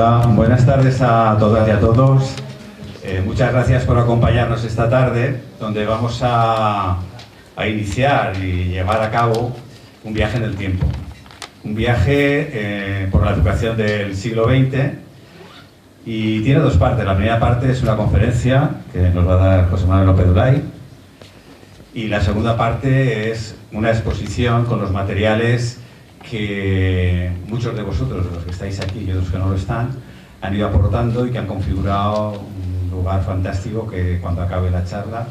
Hola, buenas tardes a todas y a todos. Muchas gracias por acompañarnos esta tarde, donde vamos a iniciar y llevar a cabo un viaje en el tiempo. Un viaje por la educación del siglo XX y tiene dos partes. La primera parte es una conferencia que nos va a dar José Manuel López Blay y la segunda parte es una exposición con los materiales que muchos de vosotros, los que estáis aquí y otros que no lo están, han ido aportando y que han configurado un lugar fantástico que cuando acabe la charla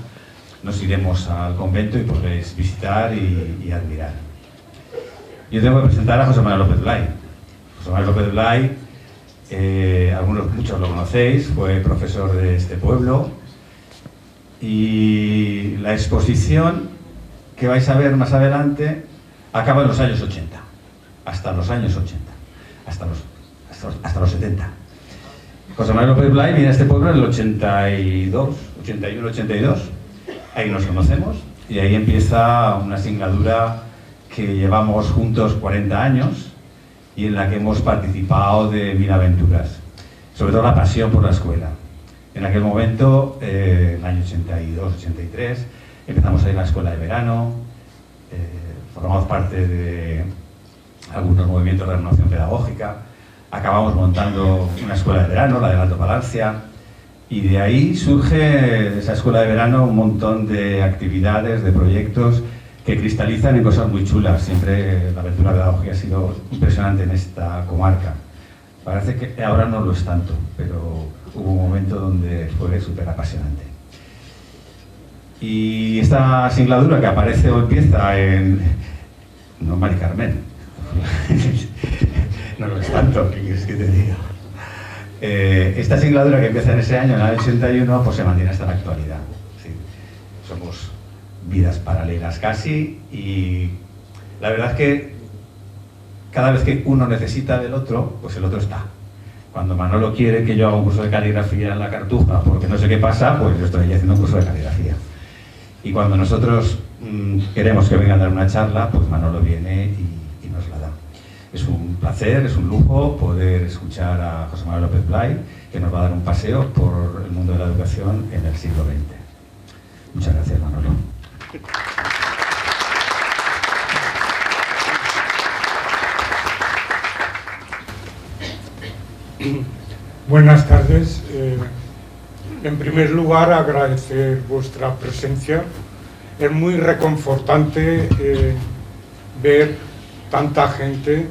nos iremos al convento y podréis visitar y admirar. Yo tengo que presentar a José Manuel López Blay. José Manuel López Blay, muchos lo conocéis, fue profesor de este pueblo y la exposición que vais a ver más adelante acaba en los años 80. Hasta los años 80, hasta los 70. José Manuel López Blay viene a este pueblo en el 82, 81, 82. Ahí nos conocemos y ahí empieza una singladura que llevamos juntos 40 años y en la que hemos participado de mil aventuras. Sobre todo la pasión por la escuela. En aquel momento, en el año 82, 83, empezamos a ir a la escuela de verano, formamos parte de algunos movimientos de renovación pedagógica, acabamos montando una escuela de verano, la del Alto Palancia, y de ahí surge de esa escuela de verano un montón de actividades, de proyectos que cristalizan en cosas muy chulas. Siempre la aventura pedagógica ha sido impresionante en esta comarca. Parece que ahora no lo es tanto, pero hubo un momento donde fue súper apasionante. Y esta singladura que aparece o empieza en... no, Mari Carmen. No lo es tanto, ¿qué quieres que te diga? Esta singladura que empieza en ese año, en el año 81, pues se mantiene hasta la actualidad. ¿Sí? Somos vidas paralelas casi y la verdad es que cada vez que uno necesita del otro, pues el otro está. Cuando Manolo quiere que yo haga un curso de caligrafía en la Cartuja porque no sé qué pasa, pues yo estoy haciendo un curso de caligrafía. Y cuando nosotros queremos que venga a dar una charla, pues Manolo viene y nos la da. Es un placer, es un lujo poder escuchar a José Manuel López Blay, que nos va a dar un paseo por el mundo de la educación en el siglo XX. Muchas gracias, Manolo. Buenas tardes. En primer lugar, agradecer vuestra presencia. Es muy reconfortante ver tanta gente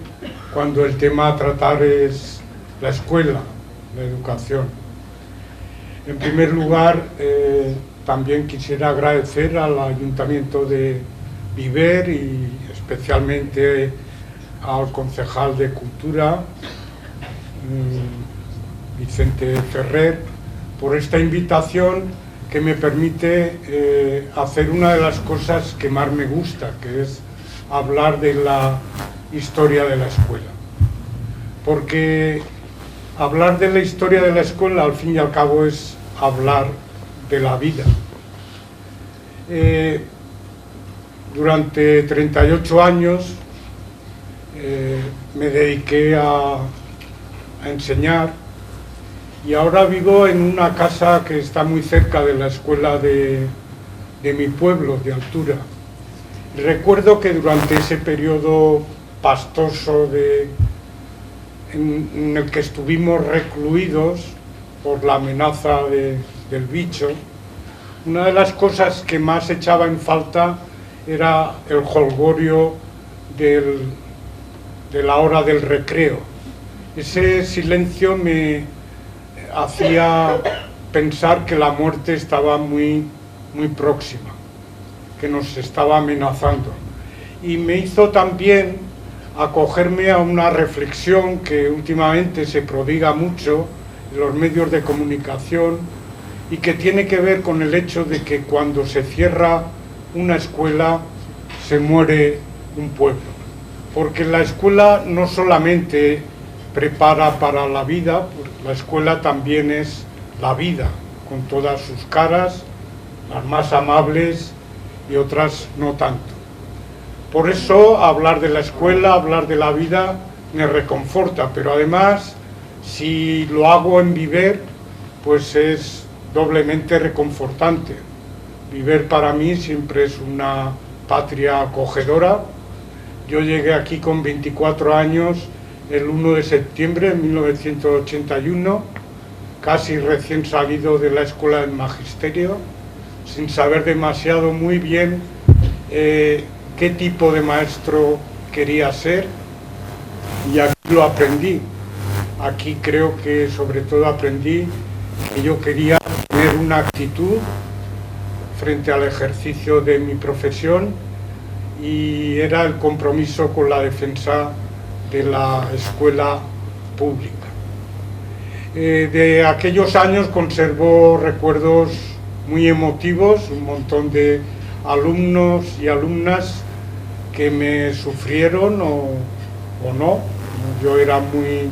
cuando el tema a tratar es la escuela, la educación. En primer lugar, también quisiera agradecer al Ayuntamiento de Viver y especialmente al concejal de Cultura, Vicente Ferrer, por esta invitación que me permite hacer una de las cosas que más me gusta, que es hablar de la historia de la escuela. Porque hablar de la historia de la escuela, al fin y al cabo, es hablar de la vida. Durante 38 años me dediqué a enseñar y ahora vivo en una casa que está muy cerca de la escuela de mi pueblo, de Altura. Recuerdo que durante ese periodo pastoso en el que estuvimos recluidos por la amenaza del bicho, una de las cosas que más echaba en falta era el jolgorio de la hora del recreo. Ese silencio me hacía pensar que la muerte estaba muy, muy próxima, que nos estaba amenazando. Y me hizo también acogerme a una reflexión que últimamente se prodiga mucho en los medios de comunicación y que tiene que ver con el hecho de que cuando se cierra una escuela se muere un pueblo. Porque la escuela no solamente prepara para la vida, la escuela también es la vida, con todas sus caras, las más amables y otras no tanto. Por eso hablar de la escuela, hablar de la vida me reconforta, pero además Si lo hago en Viver, pues es doblemente reconfortante. Viver para mí siempre es una patria acogedora. Yo llegué aquí con 24 años el 1 de septiembre de 1981, casi recién salido de la escuela del magisterio, sin saber demasiado muy bien qué tipo de maestro quería ser, y aquí lo aprendí. Aquí creo que sobre todo aprendí que yo quería tener una actitud frente al ejercicio de mi profesión, y era el compromiso con la defensa de la escuela pública. De aquellos años conservo recuerdos muy emotivos, un montón de alumnos y alumnas que me sufrieron o no. Yo era muy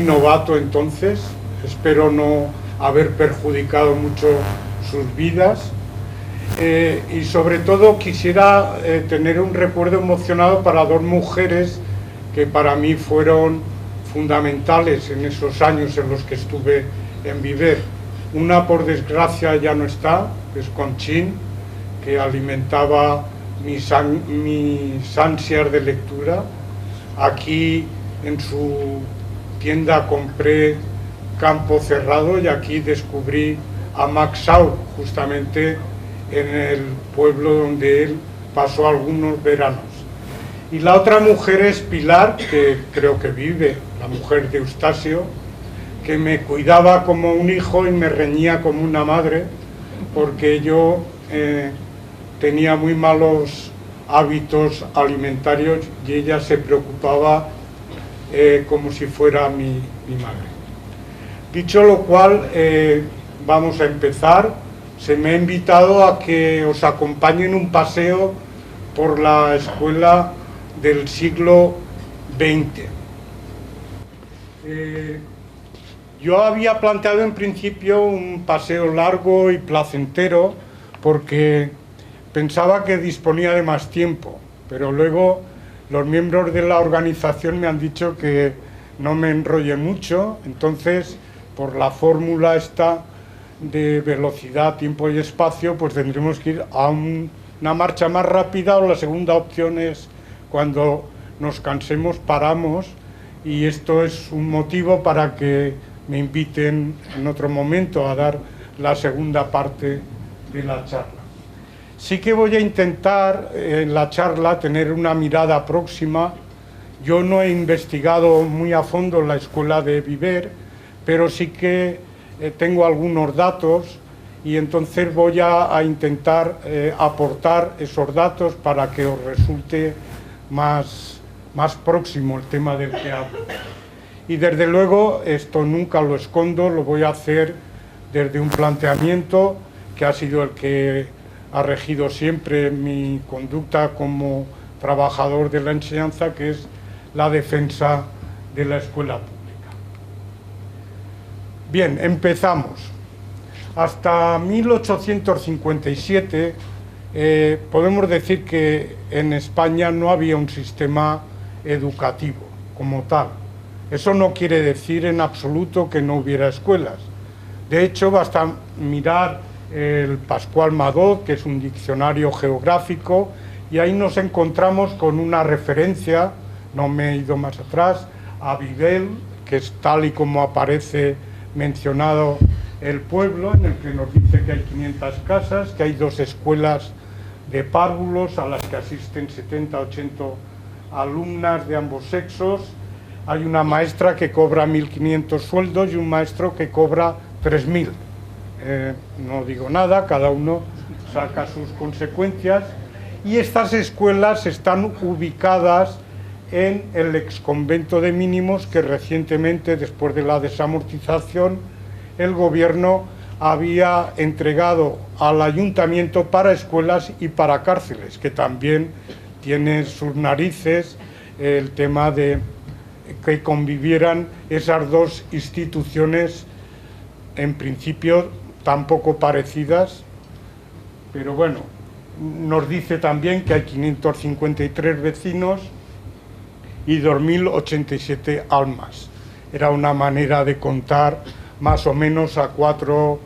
novato entonces, espero no haber perjudicado mucho sus vidas, y sobre todo quisiera tener un recuerdo emocionado para dos mujeres que para mí fueron fundamentales en esos años en los que estuve en Viver. Una, por desgracia, ya no está, es Conchín, que alimentaba mis ansias de lectura. Aquí en su tienda compré Campo Cerrado y aquí descubrí a Max Saur, justamente en el pueblo donde él pasó algunos veranos. Y la otra mujer es Pilar, que creo que vive, la mujer de Eustasio, que me cuidaba como un hijo y me reñía como una madre, porque yo tenía muy malos hábitos alimentarios y ella se preocupaba como si fuera mi madre. Dicho lo cual, vamos a empezar. Se me ha invitado a que os acompañe en un paseo por la escuela del siglo XX. Yo había planteado en principio un paseo largo y placentero porque pensaba que disponía de más tiempo, pero luego los miembros de la organización me han dicho que no me enrolle mucho, entonces por la fórmula esta de velocidad, tiempo y espacio, pues tendremos que ir a una marcha más rápida, o la segunda opción es cuando nos cansemos paramos, y esto es un motivo para que me inviten en otro momento a dar la segunda parte de la charla. Sí que voy a intentar en la charla tener una mirada próxima. Yo no he investigado muy a fondo la escuela de Viver, pero sí que tengo algunos datos, y entonces voy a intentar aportar esos datos para que os resulte más próximo el tema del que hablo. Y desde luego, esto nunca lo escondo, lo voy a hacer desde un planteamiento que ha sido el que ha regido siempre mi conducta como trabajador de la enseñanza, que es la defensa de la escuela pública. Bien, empezamos. Hasta 1857 podemos decir que en España no había un sistema educativo como tal. Eso no quiere decir en absoluto que no hubiera escuelas. De hecho, basta mirar el Pascual Madot, que es un diccionario geográfico, y ahí nos encontramos con una referencia, no me he ido más atrás, a Vivel, que es tal y como aparece mencionado el pueblo, en el que nos dice que hay 500 casas, que hay 2 escuelas de párvulos a las que asisten 70-80 alumnas de ambos sexos. Hay una maestra que cobra 1.500 sueldos y un maestro que cobra 3.000. No digo nada, cada uno saca sus consecuencias. Y estas escuelas están ubicadas en el exconvento de mínimos que recientemente, después de la desamortización, el gobierno había entregado al ayuntamiento para escuelas y para cárceles, que también tiene sus narices el tema de que convivieran esas dos instituciones, en principio tan poco parecidas, pero bueno, nos dice también que hay 553 vecinos y 2.087 almas. era una manera de contar más o menos a 4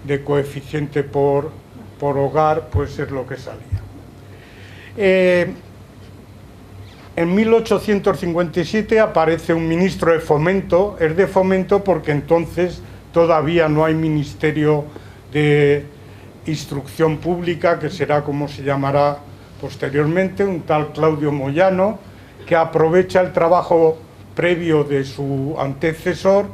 de coeficiente por hogar, pues es lo que salía. En 1857 aparece un ministro de Fomento. Es de Fomento porque entonces todavía no hay Ministerio de Instrucción Pública, que será como se llamará posteriormente, un tal Claudio Moyano, que aprovecha el trabajo previo de su antecesor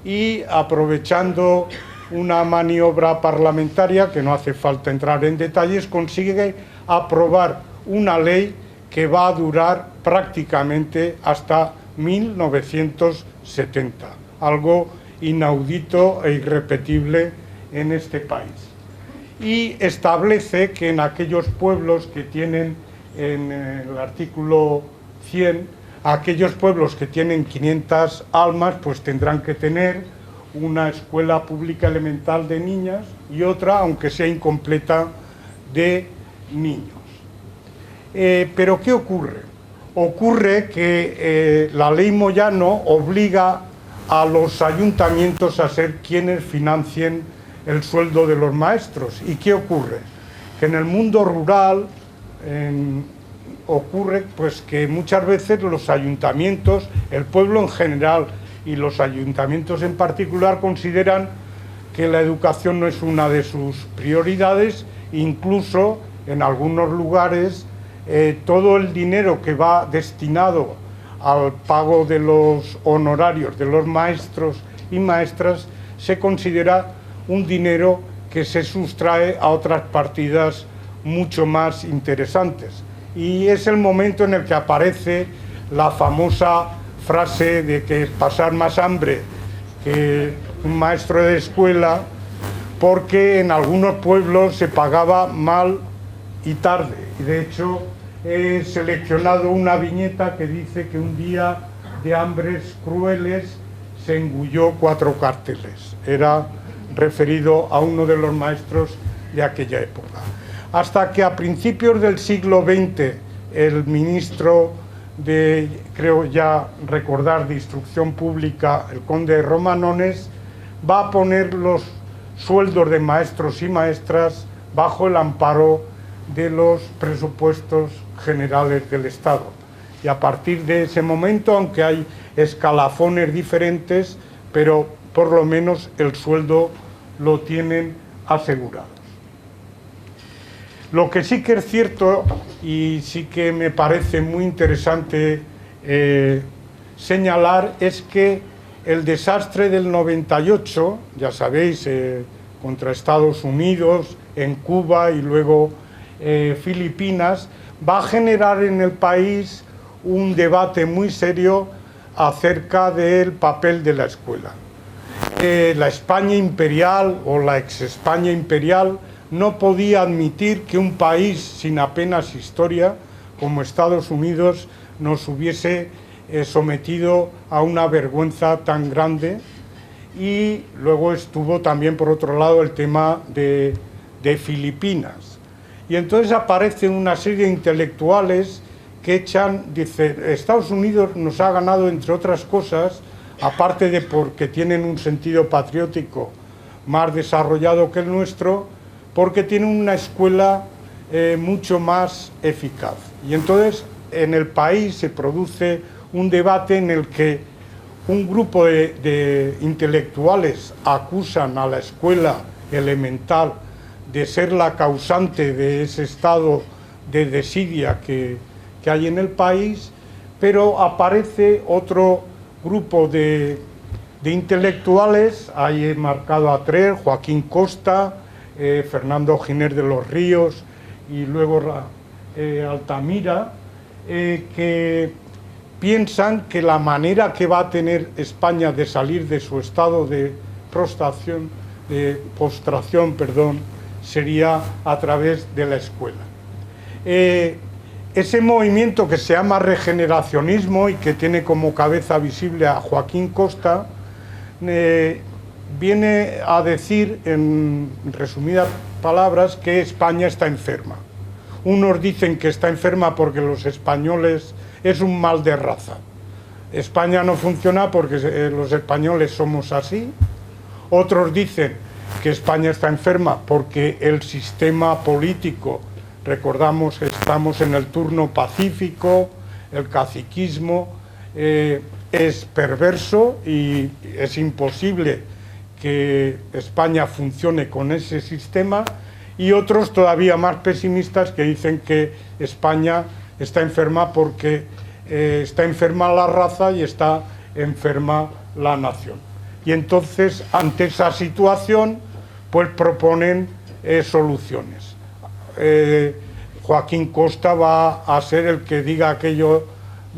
y, aprovechando una maniobra parlamentaria, que no hace falta entrar en detalles, consigue aprobar una ley que va a durar prácticamente hasta 1970, algo inaudito e irrepetible en este país. Y establece que en aquellos pueblos que tienen, en el artículo 100, aquellos pueblos que tienen 500 almas, pues tendrán que tener una escuela pública elemental de niñas y otra, aunque sea incompleta, de niños. Pero ¿qué ocurre? Ocurre que la ley Moyano obliga a los ayuntamientos a ser quienes financien el sueldo de los maestros. ¿Y qué ocurre? Que en el mundo rural ocurre pues que muchas veces los ayuntamientos, el pueblo en general y los ayuntamientos en particular, consideran que la educación no es una de sus prioridades. Incluso en algunos lugares todo el dinero que va destinado al pago de los honorarios de los maestros y maestras se considera un dinero que se sustrae a otras partidas mucho más interesantes. Y es el momento en el que aparece la famosa frase de que pasar más hambre que un maestro de escuela, porque en algunos pueblos se pagaba mal y tarde. Y de hecho he seleccionado una viñeta que dice que un día de hambres crueles se engulló 4 carteles. Era referido a uno de los maestros de aquella época. Hasta que a principios del siglo XX el ministro de, creo ya recordar, de Instrucción Pública, el conde Romanones, va a poner los sueldos de maestros y maestras bajo el amparo de los presupuestos generales del Estado. Y a partir de ese momento, aunque hay escalafones diferentes, pero por lo menos el sueldo lo tienen asegurado. Lo que sí que es cierto, y sí que me parece muy interesante señalar, es que el desastre del 98, ya sabéis, contra Estados Unidos, en Cuba y luego Filipinas, va a generar en el país un debate muy serio acerca del papel de la escuela. La España imperial o la ex España imperial no podía admitir que un país sin apenas historia como Estados Unidos nos hubiese sometido a una vergüenza tan grande. Y luego estuvo también, por otro lado, el tema de Filipinas. Y entonces aparecen una serie de intelectuales que dicen, Estados Unidos nos ha ganado, entre otras cosas, aparte de porque tienen un sentido patriótico más desarrollado que el nuestro, porque tienen una escuela mucho más eficaz. Y entonces en el país se produce un debate en el que un grupo de intelectuales acusan a la escuela elemental de ser la causante de ese estado de desidia que hay en el país, pero aparece otro grupo de intelectuales, ahí he marcado a 3, Joaquín Costa, Fernando Giner de los Ríos y luego Altamira, que piensan que la manera que va a tener España de salir de su estado de postración, sería a través de la escuela. Ese movimiento que se llama regeneracionismo y que tiene como cabeza visible a Joaquín Costa, viene a decir, en resumidas palabras, que España está enferma. Unos dicen que está enferma porque los españoles es un mal de raza. España no funciona porque los españoles somos así. Otros dicen que España está enferma porque el sistema político, recordamos que estamos en el turno pacífico, el caciquismo es perverso y es imposible que España funcione con ese sistema, y otros todavía más pesimistas que dicen que España está enferma porque está enferma la raza y está enferma la nación. Y entonces, ante esa situación, pues proponen soluciones. Joaquín Costa va a ser el que diga aquello.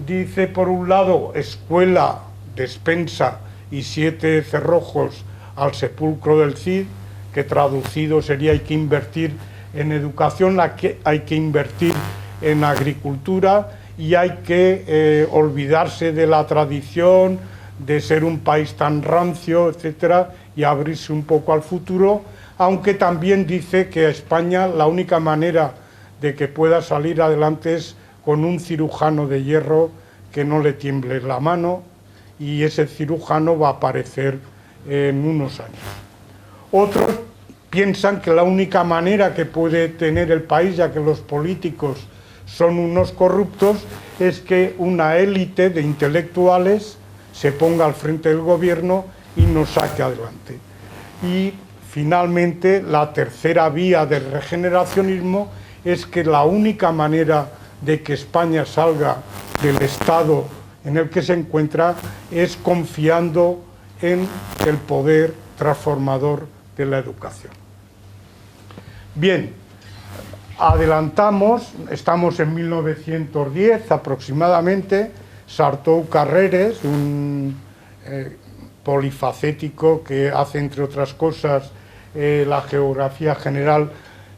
Dice, por un lado, escuela, despensa y 7 cerrojos al sepulcro del Cid, que traducido sería hay que invertir en educación, hay que invertir en agricultura y hay que olvidarse de la tradición, de ser un país tan rancio, etcétera, y abrirse un poco al futuro, aunque también dice que a España la única manera de que pueda salir adelante es con un cirujano de hierro que no le tiemble la mano, y ese cirujano va a aparecer en unos años. Otros piensan que la única manera que puede tener el país, ya que los políticos son unos corruptos, es que una élite de intelectuales se ponga al frente del gobierno y nos saque adelante. Y finalmente la tercera vía del regeneracionismo es que la única manera de que España salga del estado en el que se encuentra es confiando en el poder transformador de la educación. Bien, adelantamos, estamos en 1910 aproximadamente. Sartou Carreras, un polifacético que hace, entre otras cosas, la geografía general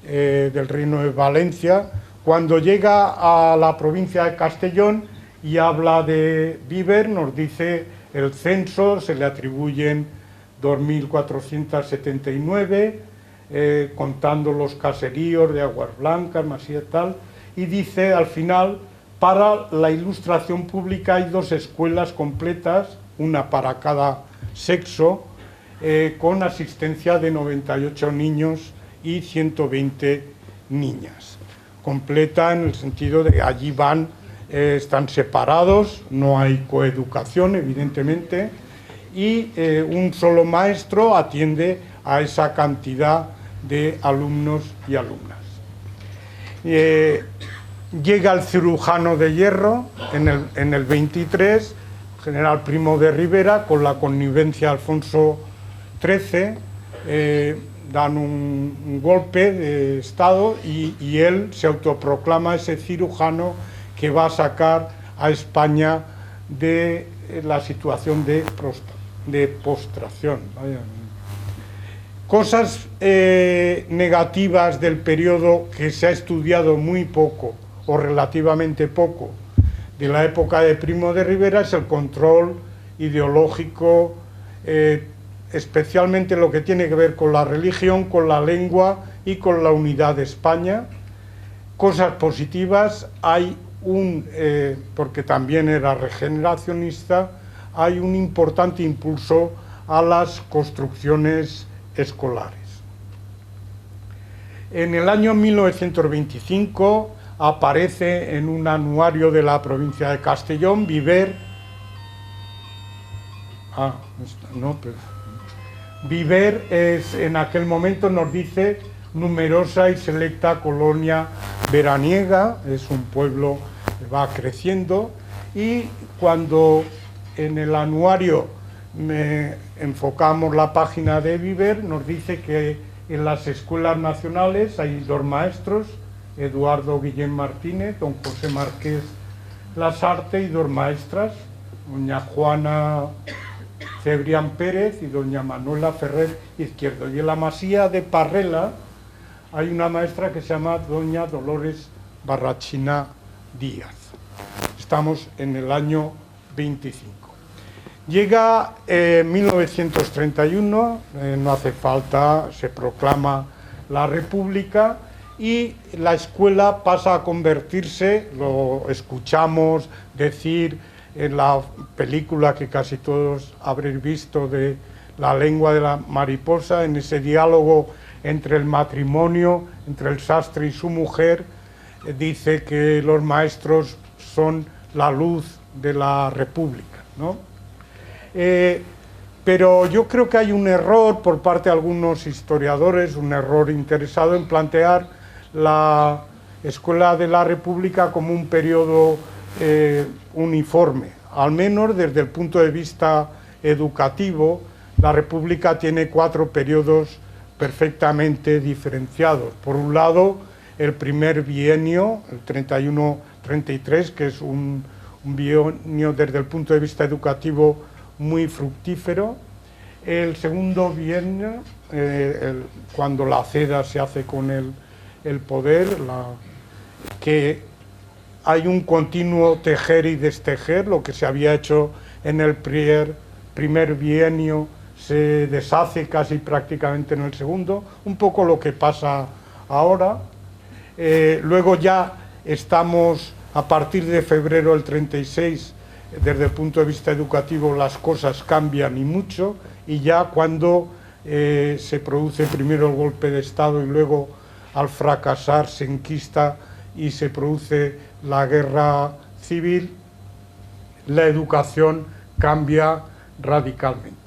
del Reino de Valencia, cuando llega a la provincia de Castellón y habla de Viver, nos dice el censo, se le atribuyen 2.479, contando los caseríos de Aguas Blancas, Masía y tal, y dice al final: para la ilustración pública hay 2 escuelas completas, una para cada sexo, con asistencia de 98 niños y 120 niñas. Completa en el sentido de que allí van, están separados, no hay coeducación, evidentemente, y un solo maestro atiende a esa cantidad de alumnos y alumnas. Llega el cirujano de hierro en el 23, general Primo de Rivera, con la connivencia de Alfonso XIII, dan un golpe de Estado y él se autoproclama ese cirujano que va a sacar a España de la situación de postración. Cosas negativas del periodo que se ha estudiado muy poco o relativamente poco de la época de Primo de Rivera es el control ideológico, especialmente lo que tiene que ver con la religión, con la lengua y con la unidad de España. Cosas positivas, hay porque también era regeneracionista, hay un importante impulso a las construcciones escolares. En el año 1925 aparece en un anuario de la provincia de Castellón, Viver, Viver es, en aquel momento nos dice, numerosa y selecta colonia veraniega, es un pueblo que va creciendo, y cuando en el anuario enfocamos la página de Viver, nos dice que en las escuelas nacionales hay 2 maestros, Eduardo Guillén Martínez, don José Márquez Lasarte, y 2 maestras, doña Juana Cebrián Pérez y doña Manuela Ferrer Izquierdo. Y en la Masía de Parrela hay una maestra que se llama doña Dolores Barrachina Díaz. Estamos en el año 25. Llega 1931, no hace falta, se proclama la República y la escuela pasa a convertirse, lo escuchamos decir en la película que casi todos habréis visto de La lengua de la mariposa, en ese diálogo entre el matrimonio, entre el sastre y su mujer, dice que los maestros son la luz de la República, ¿no? Pero yo creo que hay un error por parte de algunos historiadores, un error interesado en plantear la Escuela de la República como un periodo uniforme. Al menos desde el punto de vista educativo, la República tiene 4 periodos perfectamente diferenciados. Por un lado, el primer bienio, el 31-33, que es un bienio desde el punto de vista educativo muy fructífero. El segundo bienio, cuando la CEDA se hace con el poder, que hay un continuo tejer y destejer. Lo que se había hecho en el primer bienio se deshace casi prácticamente en el segundo, un poco lo que pasa ahora. Luego ya estamos, a partir de febrero del 36, desde el punto de vista educativo las cosas cambian y mucho, y ya cuando se produce primero el golpe de Estado y luego, al fracasar, se enquista y se produce la guerra civil, la educación cambia radicalmente.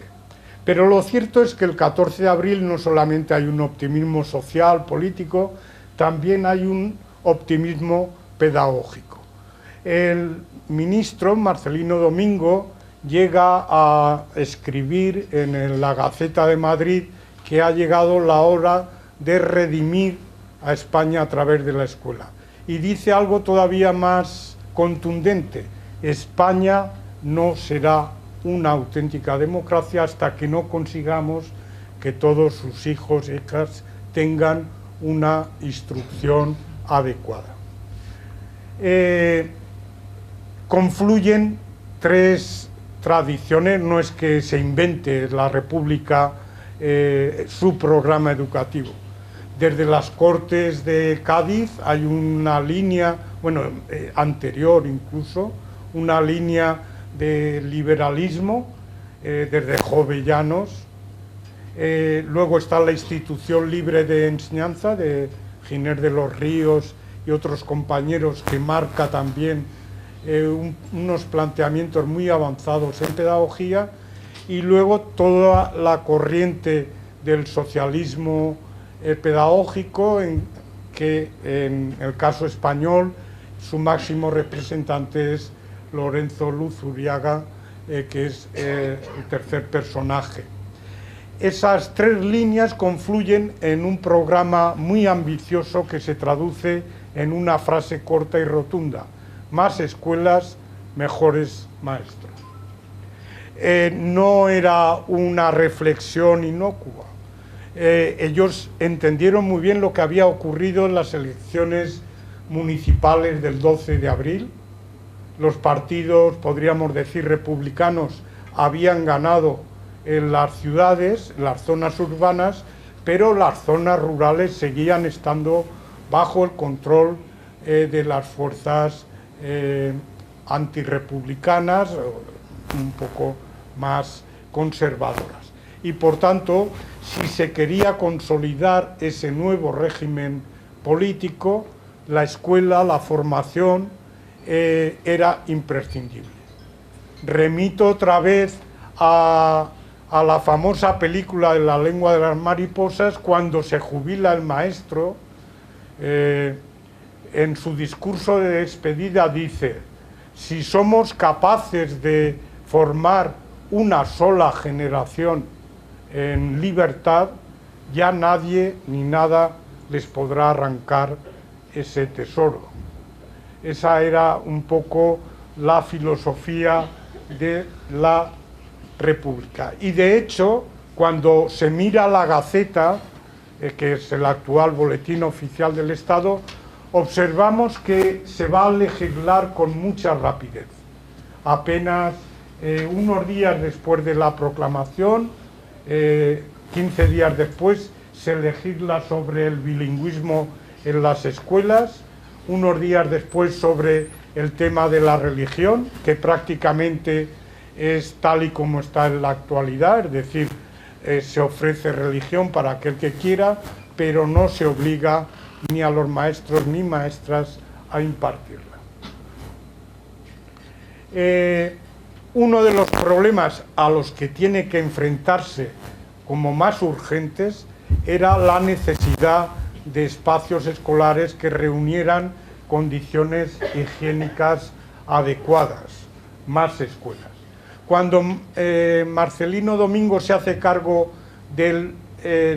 Pero lo cierto es que el 14 de abril no solamente hay un optimismo social, político, también hay un optimismo pedagógico. El ministro Marcelino Domingo llega a escribir en la Gaceta de Madrid que ha llegado la hora de redimir a España a través de la escuela. Y dice algo todavía más contundente: España no será una auténtica democracia hasta que no consigamos que todos sus hijos e hijas tengan una instrucción adecuada. Confluyen 3 tradiciones, no es que se invente la República su programa educativo. Desde las Cortes de Cádiz hay una línea, anterior incluso, una línea de liberalismo desde Jovellanos. Luego está la Institución Libre de Enseñanza de Giner de los Ríos y otros compañeros, que marca también unos planteamientos muy avanzados en pedagogía. Y luego toda la corriente del socialismo pedagógico, que en el caso español su máximo representante es Lorenzo Luzuriaga, que es el tercer personaje. Esas 3 líneas confluyen en un programa muy ambicioso que se traduce en una frase corta y rotunda: más escuelas, mejores maestros. No era una reflexión inocua. Ellos entendieron muy bien lo que había ocurrido en las elecciones municipales del 12 de abril. Los partidos, podríamos decir, republicanos, habían ganado en las ciudades, en las zonas urbanas, pero las zonas rurales seguían estando bajo el control de las fuerzas antirrepublicanas, un poco más conservadoras. Y por tanto, si se quería consolidar ese nuevo régimen político, la escuela, la formación, era imprescindible. Remito otra vez a la famosa película de La lengua de las mariposas, cuando se jubila el maestro. En su discurso de despedida dice: si somos capaces de formar una sola generación en libertad, ya nadie ni nada les podrá arrancar ese tesoro. Esa era un poco la filosofía de la República. Y de hecho, cuando se mira la Gaceta, que es el actual Boletín Oficial del Estado, observamos que se va a legislar con mucha rapidez. Apenas unos días después de la proclamación, 15 días después, se legisla sobre el bilingüismo en las escuelas. Unos días después sobre el tema de la religión, que prácticamente es tal y como está en la actualidad, es decir, se ofrece religión para aquel que quiera, pero no se obliga ni a los maestros ni maestras a impartirla. Uno de los problemas a los que tiene que enfrentarse como más urgentes era la necesidad de espacios escolares que reunieran condiciones higiénicas adecuadas, más escuelas. Cuando Marcelino Domingo se hace cargo del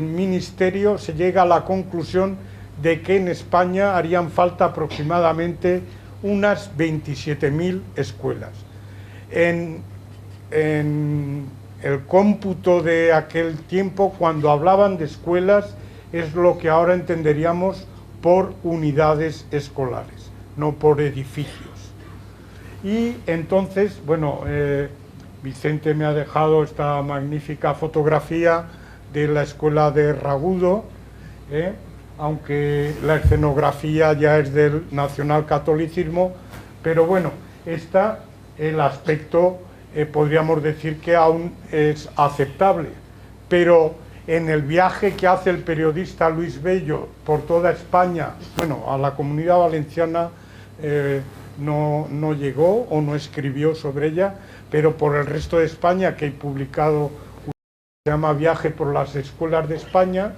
ministerio, se llega a la conclusión de que en España harían falta aproximadamente unas 27.000 escuelas. En el cómputo de aquel tiempo, cuando hablaban de escuelas, es lo que ahora entenderíamos por unidades escolares, no por edificios. Y entonces, bueno, Vicente me ha dejado esta magnífica fotografía de la escuela de Ragudo, aunque la escenografía ya es del nacionalcatolicismo, pero bueno, el aspecto podríamos decir que aún es aceptable, pero en el viaje que hace el periodista Luis Bello por toda España, bueno, a la Comunidad Valenciana no llegó o no escribió sobre ella, pero por el resto de España, que he publicado, se llama Viaje por las escuelas de España,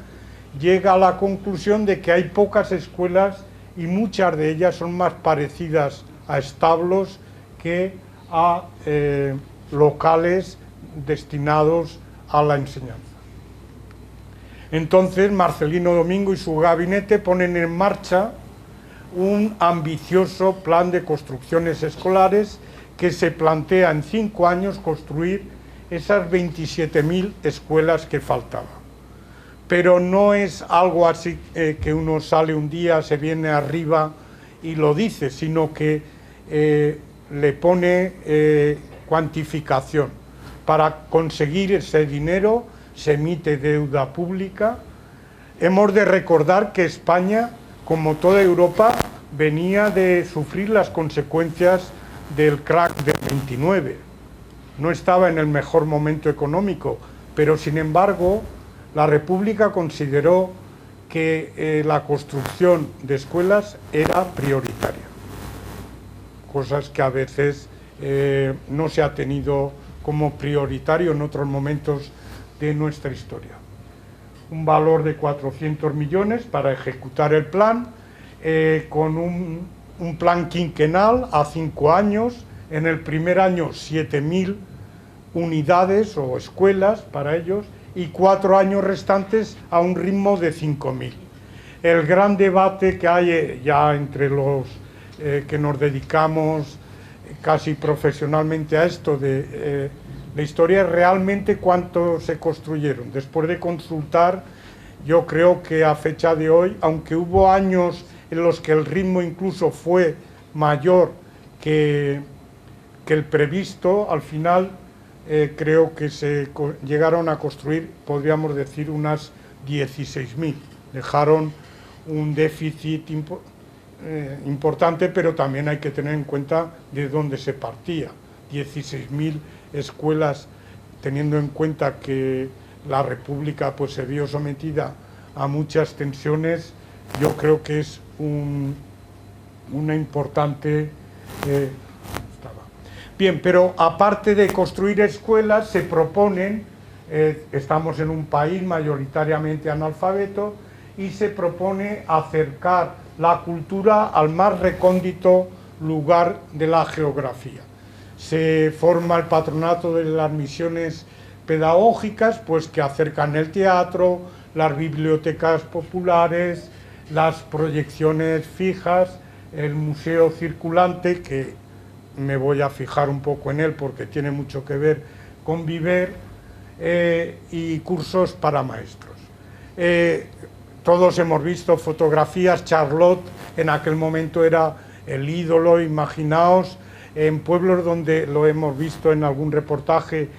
llega a la conclusión de que hay pocas escuelas y muchas de ellas son más parecidas a establos que a locales destinados a la enseñanza. Entonces Marcelino Domingo y su gabinete ponen en marcha un ambicioso plan de construcciones escolares que se plantea en 5 años construir esas 27.000 escuelas que faltaban. Pero no es algo así que uno sale un día, se viene arriba y lo dice, sino que le pone cuantificación. Para conseguir ese dinero se emite deuda pública. Hemos de recordar que España, como toda Europa, venía de sufrir las consecuencias del crack del 29. No estaba en el mejor momento económico, pero sin embargo la República consideró que la construcción de escuelas era prioritaria, cosas que a veces no se ha tenido como prioritario en otros momentos de nuestra historia. Un valor de 400 millones para ejecutar el plan, con un plan quinquenal a 5 años. En el primer año 7.000 unidades o escuelas para ellos, y 4 años restantes a un ritmo de 5.000. El gran debate que hay ya entre los que nos dedicamos casi profesionalmente a esto de la historia es realmente cuánto se construyeron. Después de consultar, yo creo que a fecha de hoy, aunque hubo años en los que el ritmo incluso fue mayor que el previsto, al final creo que se llegaron a construir, podríamos decir, unas 16.000. Dejaron un déficit importante, pero también hay que tener en cuenta de dónde se partía. 16.000 escuelas, teniendo en cuenta que la República pues se vio sometida a muchas tensiones, yo creo que es una importante... Bien, pero aparte de construir escuelas, se proponen, estamos en un país mayoritariamente analfabeto, y se propone acercar la cultura al más recóndito lugar de la geografía. Se forma el patronato de las misiones pedagógicas, pues que acercan el teatro, las bibliotecas populares, las proyecciones fijas, el museo circulante, que me voy a fijar un poco en él porque tiene mucho que ver con Viver, y cursos para maestros. Todos hemos visto fotografías. Charlotte en aquel momento era el ídolo, imaginaos, en pueblos donde lo hemos visto en algún reportaje,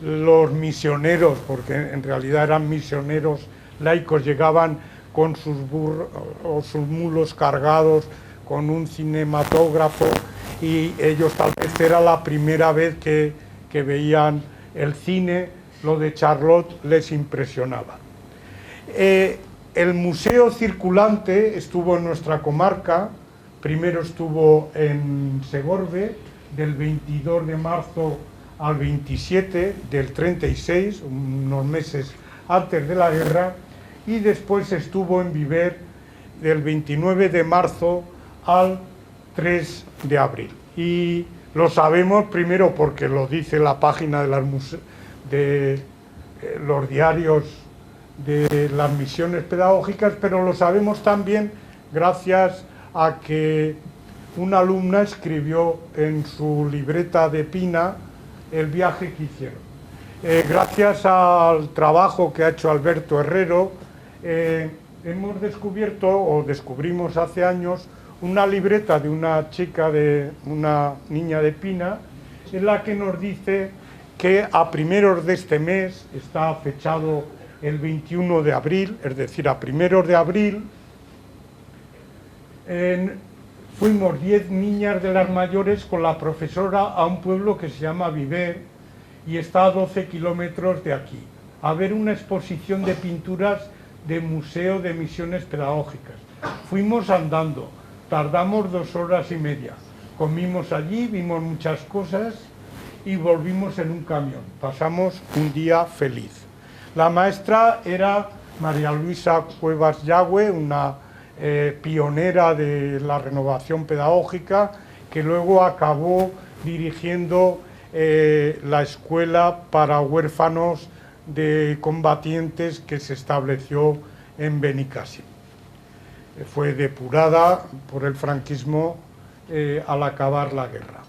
los misioneros, porque en realidad eran misioneros laicos, llegaban con sus burros o sus mulos cargados con un cinematógrafo y ellos tal vez era la primera vez que veían el cine, lo de Charlotte les impresionaba. El museo circulante estuvo en nuestra comarca, primero estuvo en Segorbe, del 22 de marzo al 27 del 36, unos meses antes de la guerra, y después estuvo en Viver del 29 de marzo al 3 de abril. Y lo sabemos primero porque lo dice la página de los diarios de las misiones pedagógicas, pero lo sabemos también gracias a que una alumna escribió en su libreta de Pina el viaje que hicieron. Gracias al trabajo que ha hecho Alberto Herrero, hemos descubierto, o descubrimos hace años, una libreta de una niña de Pina, en la que nos dice que a primeros de este mes, está fechado el 21 de abril, es decir, a primeros de abril, fuimos 10 niñas de las mayores con la profesora a un pueblo que se llama Viver y está a 12 kilómetros de aquí, a ver una exposición de pinturas de Museo de Misiones Pedagógicas. Fuimos andando, tardamos 2 horas y media, comimos allí, vimos muchas cosas y volvimos en un camión. Pasamos un día feliz. La maestra era María Luisa Cuevas Yagüe, una pionera de la renovación pedagógica, que luego acabó dirigiendo la escuela para huérfanos de combatientes que se estableció en Benicàssim. Fue depurada por el franquismo al acabar la guerra.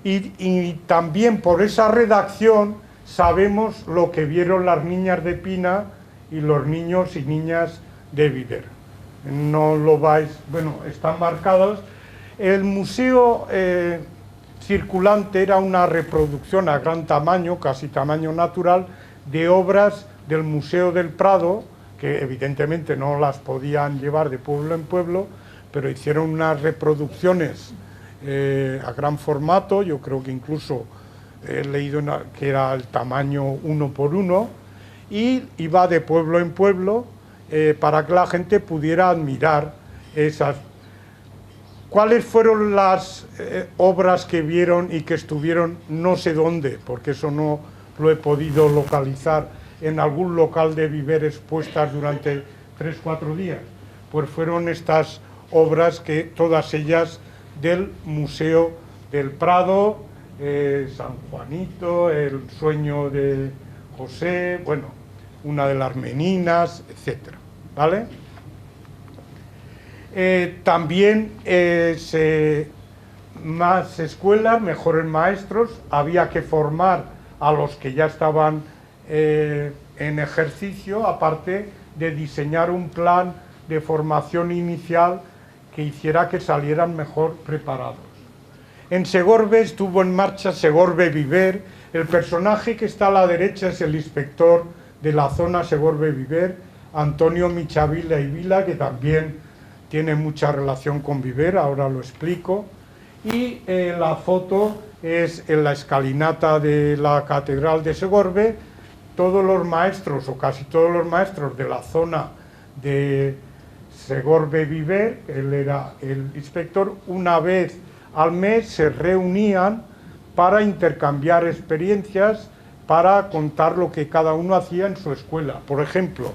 Y también por esa redacción sabemos lo que vieron las niñas de Pina y los niños y niñas de Viver. No lo vais, bueno, están marcados. El museo circulante era una reproducción a gran tamaño, casi tamaño natural, de obras del Museo del Prado, que evidentemente no las podían llevar de pueblo en pueblo, pero hicieron unas reproducciones a gran formato. Yo creo que incluso he leído que era el tamaño 1:1, y iba de pueblo en pueblo para que la gente pudiera admirar esas. ¿Cuáles fueron las obras que vieron y que estuvieron no sé dónde? Porque eso no lo he podido localizar en algún local de Viver expuestas durante 3-4 días. Pues fueron estas obras, que todas ellas del Museo del Prado, San Juanito, El sueño de José, bueno, una de las Meninas, etcétera, ¿vale? También más escuelas, mejores maestros, había que formar a los que ya estaban en ejercicio, aparte de diseñar un plan de formación inicial que hiciera que salieran mejor preparados. En Segorbe estuvo en marcha Segorbe Viver. El personaje que está a la derecha es el inspector de la zona Segorbe Viver, Antonio Michavila y Vila, que también tiene mucha relación con Viver, ahora lo explico. Y la foto es en la escalinata de la Catedral de Segorbe. Todos los maestros, o casi todos los maestros de la zona de Segorbe Viver, él era el inspector, una vez al mes se reunían para intercambiar experiencias, para contar lo que cada uno hacía en su escuela. Por ejemplo,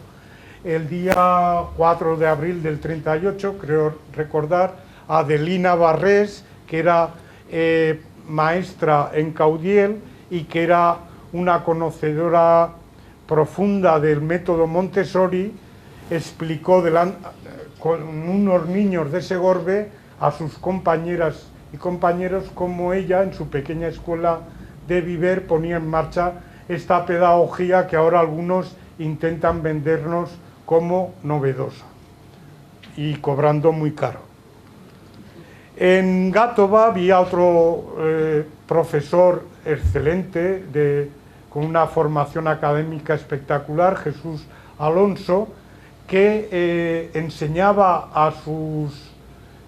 el día 4 de abril del 38, creo recordar, Adelina Barrés, que era maestra en Caudiel y que era una conocedora profunda del método Montessori, explicó con unos niños de Segorbe a sus compañeras y compañeros cómo ella, en su pequeña escuela de Viver, ponía en marcha esta pedagogía que ahora algunos intentan vendernos como novedosa y cobrando muy caro. En Gátova había otro profesor excelente, con una formación académica espectacular, Jesús Alonso, que enseñaba a sus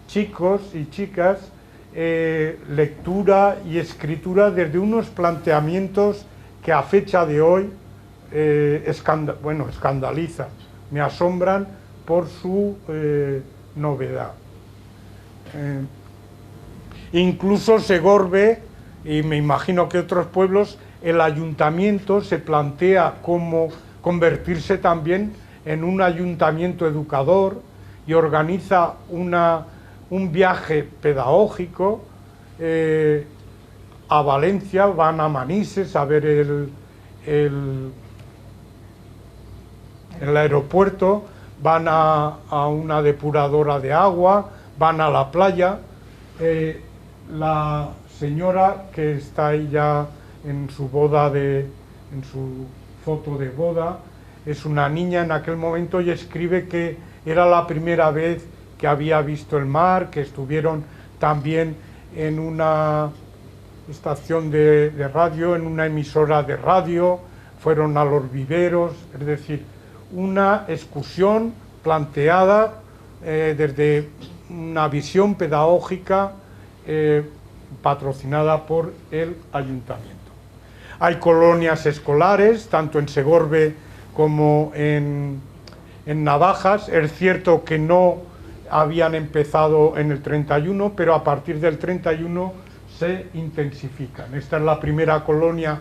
chicos y chicas lectura y escritura desde unos planteamientos que a fecha de hoy escandalizan, me asombran por su novedad. Incluso Segorbe, y me imagino que otros pueblos, el ayuntamiento se plantea como convertirse también en un ayuntamiento educador y organiza un viaje pedagógico a Valencia, van a Manises a ver el aeropuerto, van a una depuradora de agua, van a la playa. La señora que está ahí ya en su foto de boda, es una niña en aquel momento y escribe que era la primera vez que había visto el mar, que estuvieron también en una estación de radio, en una emisora de radio, fueron a los viveros, es decir, una excursión planteada desde una visión pedagógica patrocinada por el ayuntamiento. Hay colonias escolares, tanto en Segorbe como en Navajas. Es cierto que no habían empezado en el 31, pero a partir del 31 se intensifican. Esta es la primera colonia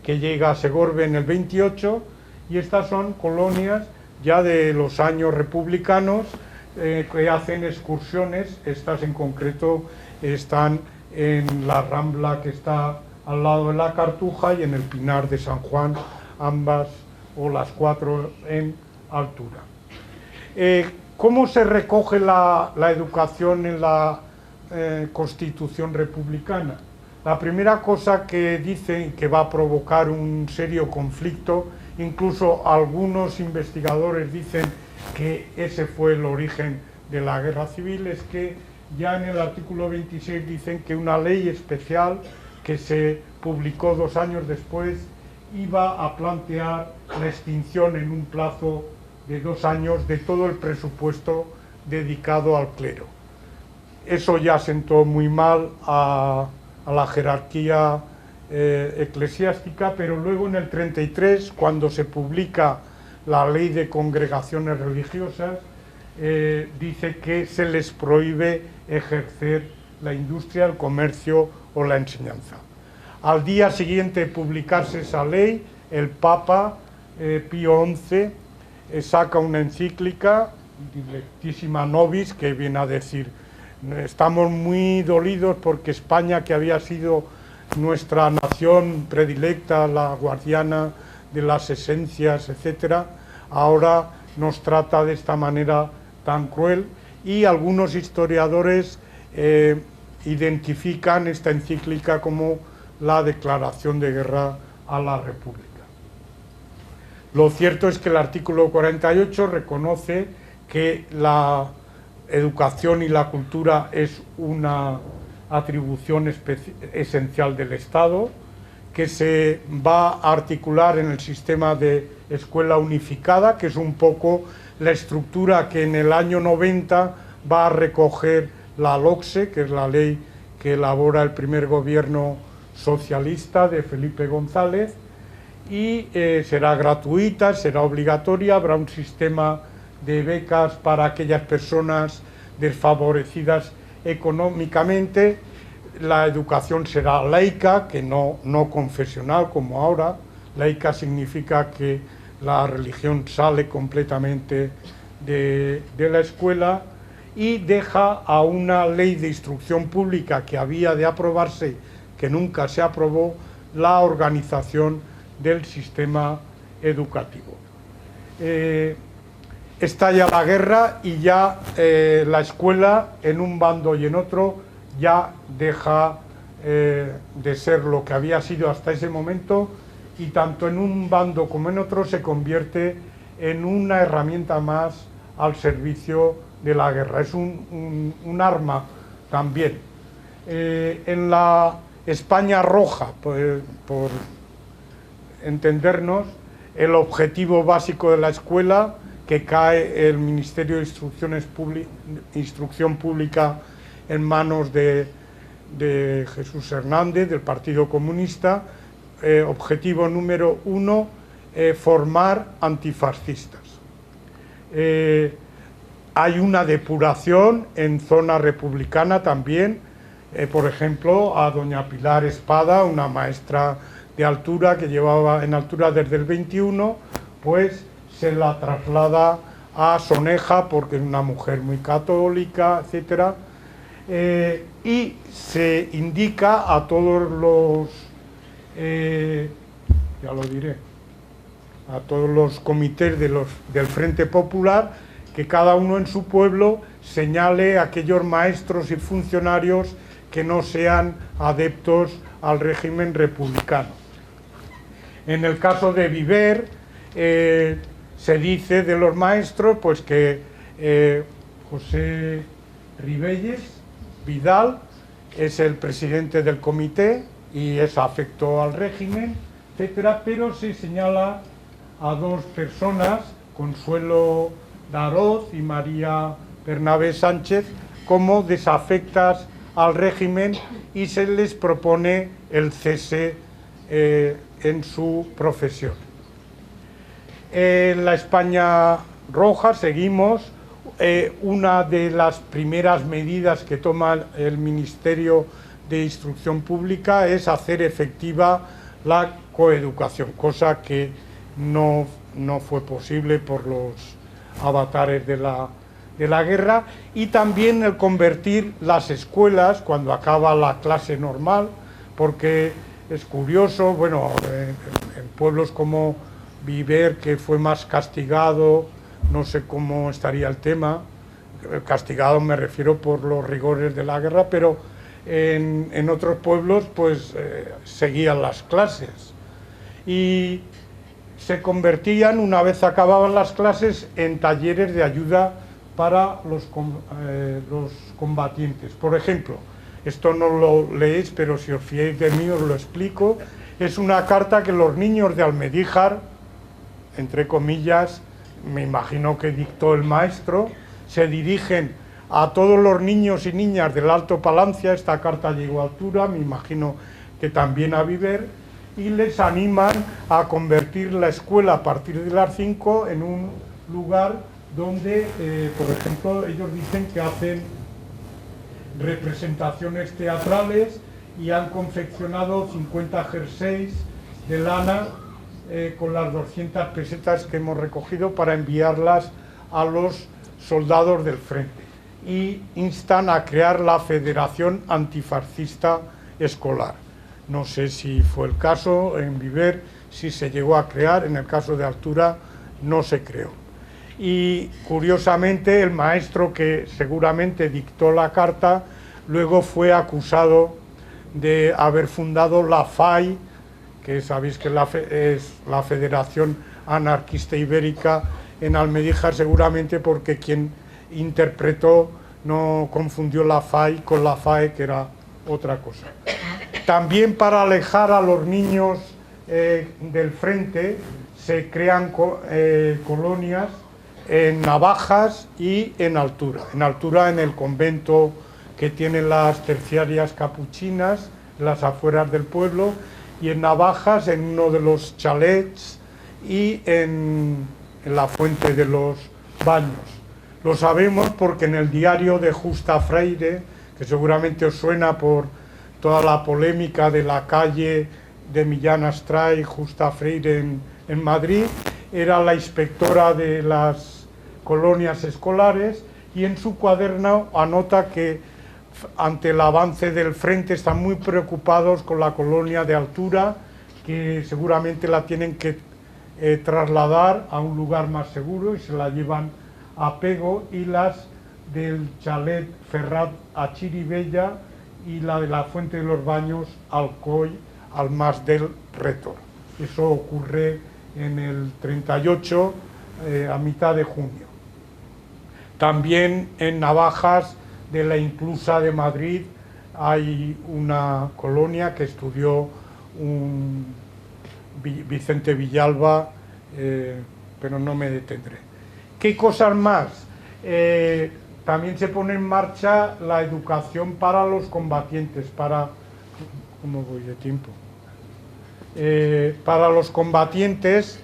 que llega a Segorbe en el 28 y estas son colonias ya de los años republicanos que hacen excursiones. Estas en concreto están en la Rambla que está al lado de la Cartuja y en el Pinar de San Juan, ambas o las cuatro en altura. ¿Cómo se recoge la educación en la Constitución republicana? La primera cosa que dicen que va a provocar un serio conflicto, incluso algunos investigadores dicen que ese fue el origen de la guerra civil, es que ya en el artículo 26 dicen que una ley especial que se publicó 2 años después iba a plantear la extinción en un plazo de 2 años de todo el presupuesto dedicado al clero. Eso ya sentó muy mal a la jerarquía eclesiástica, pero luego en el 33, cuando se publica la ley de congregaciones religiosas, dice que se les prohíbe ejercer la industria, el comercio o la enseñanza. Al día siguiente de publicarse esa ley, el Papa Pío XI saca una encíclica, Dilectissima Nobis, que viene a decir: estamos muy dolidos porque España, que había sido nuestra nación predilecta, la guardiana de las esencias, etcétera, ahora nos trata de esta manera tan cruel. Y algunos historiadores identifican esta encíclica como la declaración de guerra a la República. Lo cierto es que el artículo 48 reconoce que la educación y la cultura es una atribución esencial del Estado, que se va a articular en el sistema de escuela unificada, que es un poco la estructura que en el año 90 va a recoger la LOCSE, que es la ley que elabora el primer gobierno socialista de Felipe González, y será gratuita, será obligatoria, habrá un sistema de becas para aquellas personas desfavorecidas económicamente. La educación será laica, que no confesional como ahora. Laica significa que la religión sale completamente de la escuela, y deja a una ley de instrucción pública que había de aprobarse, que nunca se aprobó, la organización del sistema educativo. Estalla la guerra y ya la escuela, en un bando y en otro, ya deja de ser lo que había sido hasta ese momento, y tanto en un bando como en otro se convierte en una herramienta más al servicio de la guerra. Es un arma también. En la España roja, por entendernos, el objetivo básico de la escuela, que cae el Ministerio de Instrucción Pública en manos de de Jesús Hernández, del Partido Comunista. Objetivo número 1, formar antifascistas. Hay una depuración en zona republicana también, por ejemplo, a doña Pilar Espada, una maestra de altura que llevaba en altura desde el 21, pues se la traslada a Soneja porque es una mujer muy católica, etc. Y se indica a todos los, ya lo diré, a todos los comités del Frente Popular, que cada uno en su pueblo señale a aquellos maestros y funcionarios que no sean adeptos al régimen republicano. En el caso de Viver, se dice de los maestros pues que José Ribelles Vidal es el presidente del comité y es afecto al régimen, etcétera, pero se señala a dos personas, Consuelo Daroz y María Bernabé Sánchez, como desafectas al régimen y se les propone el cese en su profesión. En la España roja seguimos. Una de las primeras medidas que toma el Ministerio de Instrucción Pública es hacer efectiva la coeducación, cosa que no fue posible por los avatares de la guerra, y también el convertir las escuelas cuando acaba la clase normal, porque es curioso, bueno, en pueblos como Viver, que fue más castigado, no sé cómo estaría el tema, castigado me refiero por los rigores de la guerra, pero en otros pueblos pues seguían las clases y se convertían, una vez acababan las clases, en talleres de ayuda para los combatientes. Por ejemplo, esto no lo leéis, pero si os fiáis de mí os lo explico, es una carta que los niños de Almedíjar, entre comillas, me imagino que dictó el maestro, se dirigen a todos los niños y niñas del Alto Palancia. Esta carta llegó a Altura, me imagino que también a Viver, y les animan a convertir la escuela a partir de las 5 en un lugar donde, por ejemplo, ellos dicen que hacen representaciones teatrales y han confeccionado 50 jerseys de lana con las 200 pesetas que hemos recogido para enviarlas a los soldados del frente, y instan a crear la Federación Antifascista Escolar. No sé si fue el caso en Viver, si se llegó a crear, en el caso de Altura no se creó. Y curiosamente el maestro que seguramente dictó la carta luego fue acusado de haber fundado la FAI, que sabéis que es la Federación Anarquista Ibérica en Almedíjar, seguramente porque quien interpretó no confundió la FAI con la FAE, que era otra cosa. También para alejar a los niños del frente se crean colonias en Navajas y en Altura. En Altura, en el convento que tienen las terciarias capuchinas, las afueras del pueblo, y en Navajas, en uno de los chalets, y en la Fuente de los Baños. Lo sabemos porque en el diario de Justa Freire, que seguramente os suena por toda la polémica de la calle de Millán Astray, Justa Freire en Madrid, era la inspectora de las colonias escolares, y en su cuaderno anota que ante el avance del frente están muy preocupados con la colonia de Altura, que seguramente la tienen que trasladar a un lugar más seguro, y se la llevan a Pego, y las del chalet Ferrat a Chiribella y la de la Fuente de los Baños al Coy, al Mas del Rétor. Eso ocurre en el 38, a mitad de junio. También en Navajas de la Inclusa de Madrid hay una colonia que estudió un Vicente Villalba, pero no me detendré. ¿Qué cosas más? también se pone en marcha la educación para los combatientes, ¿cómo voy de tiempo? Para los combatientes,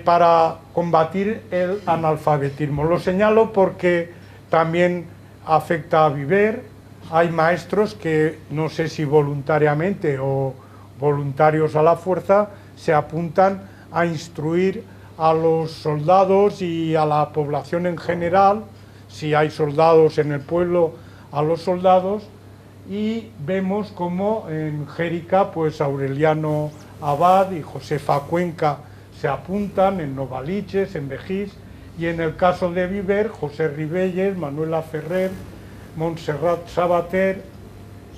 para combatir el analfabetismo. Lo señalo porque también afecta a Viver. Hay maestros que, no sé si voluntariamente o voluntarios a la fuerza, se apuntan a instruir a los soldados y a la población en general, si hay soldados en el pueblo, a los soldados, y vemos como en Jérica, pues Aureliano Abad y Josefa Cuenca se apuntan, en Novaliches, en Vejís, y en el caso de Viver, José Ribelles, Manuela Ferrer, Montserrat Sabater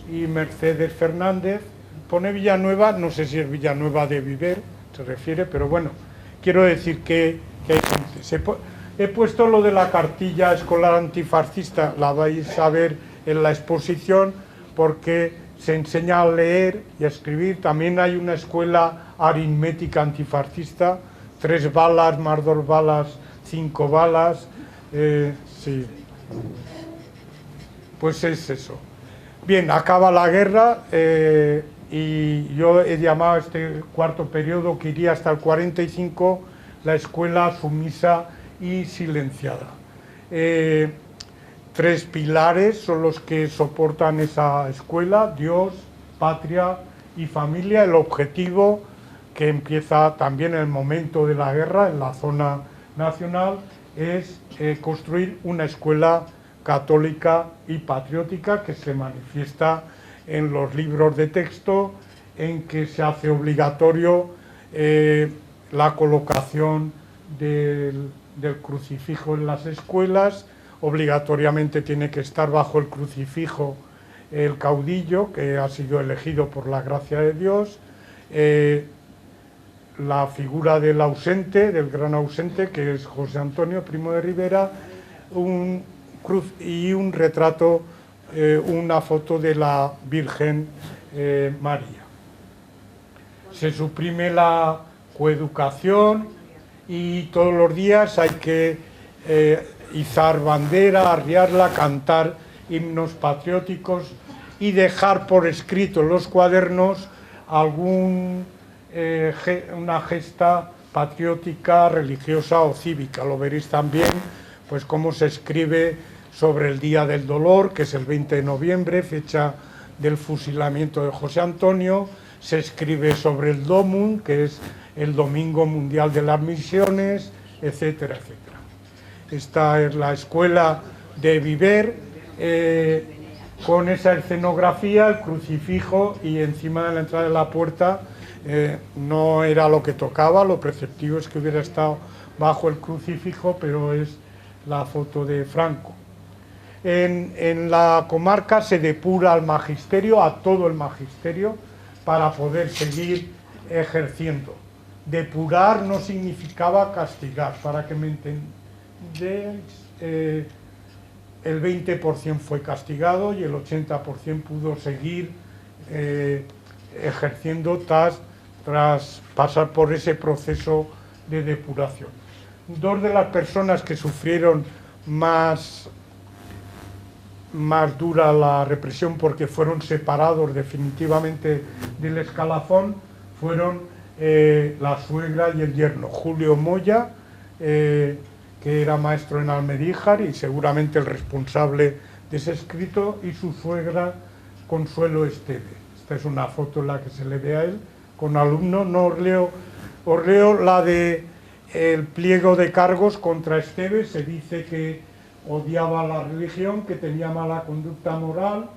y Mercedes Fernández. Pone Villanueva, no sé si es Villanueva de Viver, se refiere, pero bueno, quiero decir que hay gente. He puesto lo de la cartilla escolar antifascista, la vais a ver en la exposición, porque se enseña a leer y a escribir. También hay una escuela aritmética antifascista, 3 balas más 2 balas, 5 balas, sí. Pues es eso. Bien, acaba la guerra y yo he llamado a este cuarto periodo, que iría hasta el 45, la escuela sumisa y silenciada. 3 pilares son los que soportan esa escuela: Dios, patria y familia. El objetivo, que empieza también en el momento de la guerra en la zona nacional, es construir una escuela católica y patriótica que se manifiesta en los libros de texto, en que se hace obligatorio la colocación del crucifijo en las escuelas. Obligatoriamente tiene que estar bajo el crucifijo el caudillo, que ha sido elegido por la gracia de Dios, la figura del ausente, del gran ausente, que es José Antonio, Primo de Rivera, y un retrato, una foto de la Virgen María. Se suprime la coeducación y todos los días hay que izar bandera, arriarla, cantar himnos patrióticos y dejar por escrito en los cuadernos una gesta patriótica, religiosa o cívica. Lo veréis también, pues cómo se escribe sobre el Día del Dolor, que es el 20 de noviembre, fecha del fusilamiento de José Antonio. Se escribe sobre el Domum, que es el Domingo Mundial de las Misiones, etcétera, etcétera. Esta es la escuela de Viver, con esa escenografía, el crucifijo, y encima de la entrada de la puerta no era lo que tocaba, lo preceptivo es que hubiera estado bajo el crucifijo, pero es la foto de Franco. En la comarca se depura al magisterio, a todo el magisterio, para poder seguir ejerciendo. Depurar no significaba castigar, para que me entendáis. El 20% fue castigado y el 80% pudo seguir ejerciendo tras pasar por ese proceso de depuración. 2 de las personas que sufrieron más dura la represión, porque fueron separados definitivamente del escalafón, fueron la suegra y el yerno. Julio Moya, que era maestro en Almedíjar y seguramente el responsable de ese escrito, y su suegra Consuelo Esteve. Esta es una foto en la que se le ve a él con alumnos. No os leo la de el pliego de cargos contra Esteve. Se dice que odiaba la religión, que tenía mala conducta moral,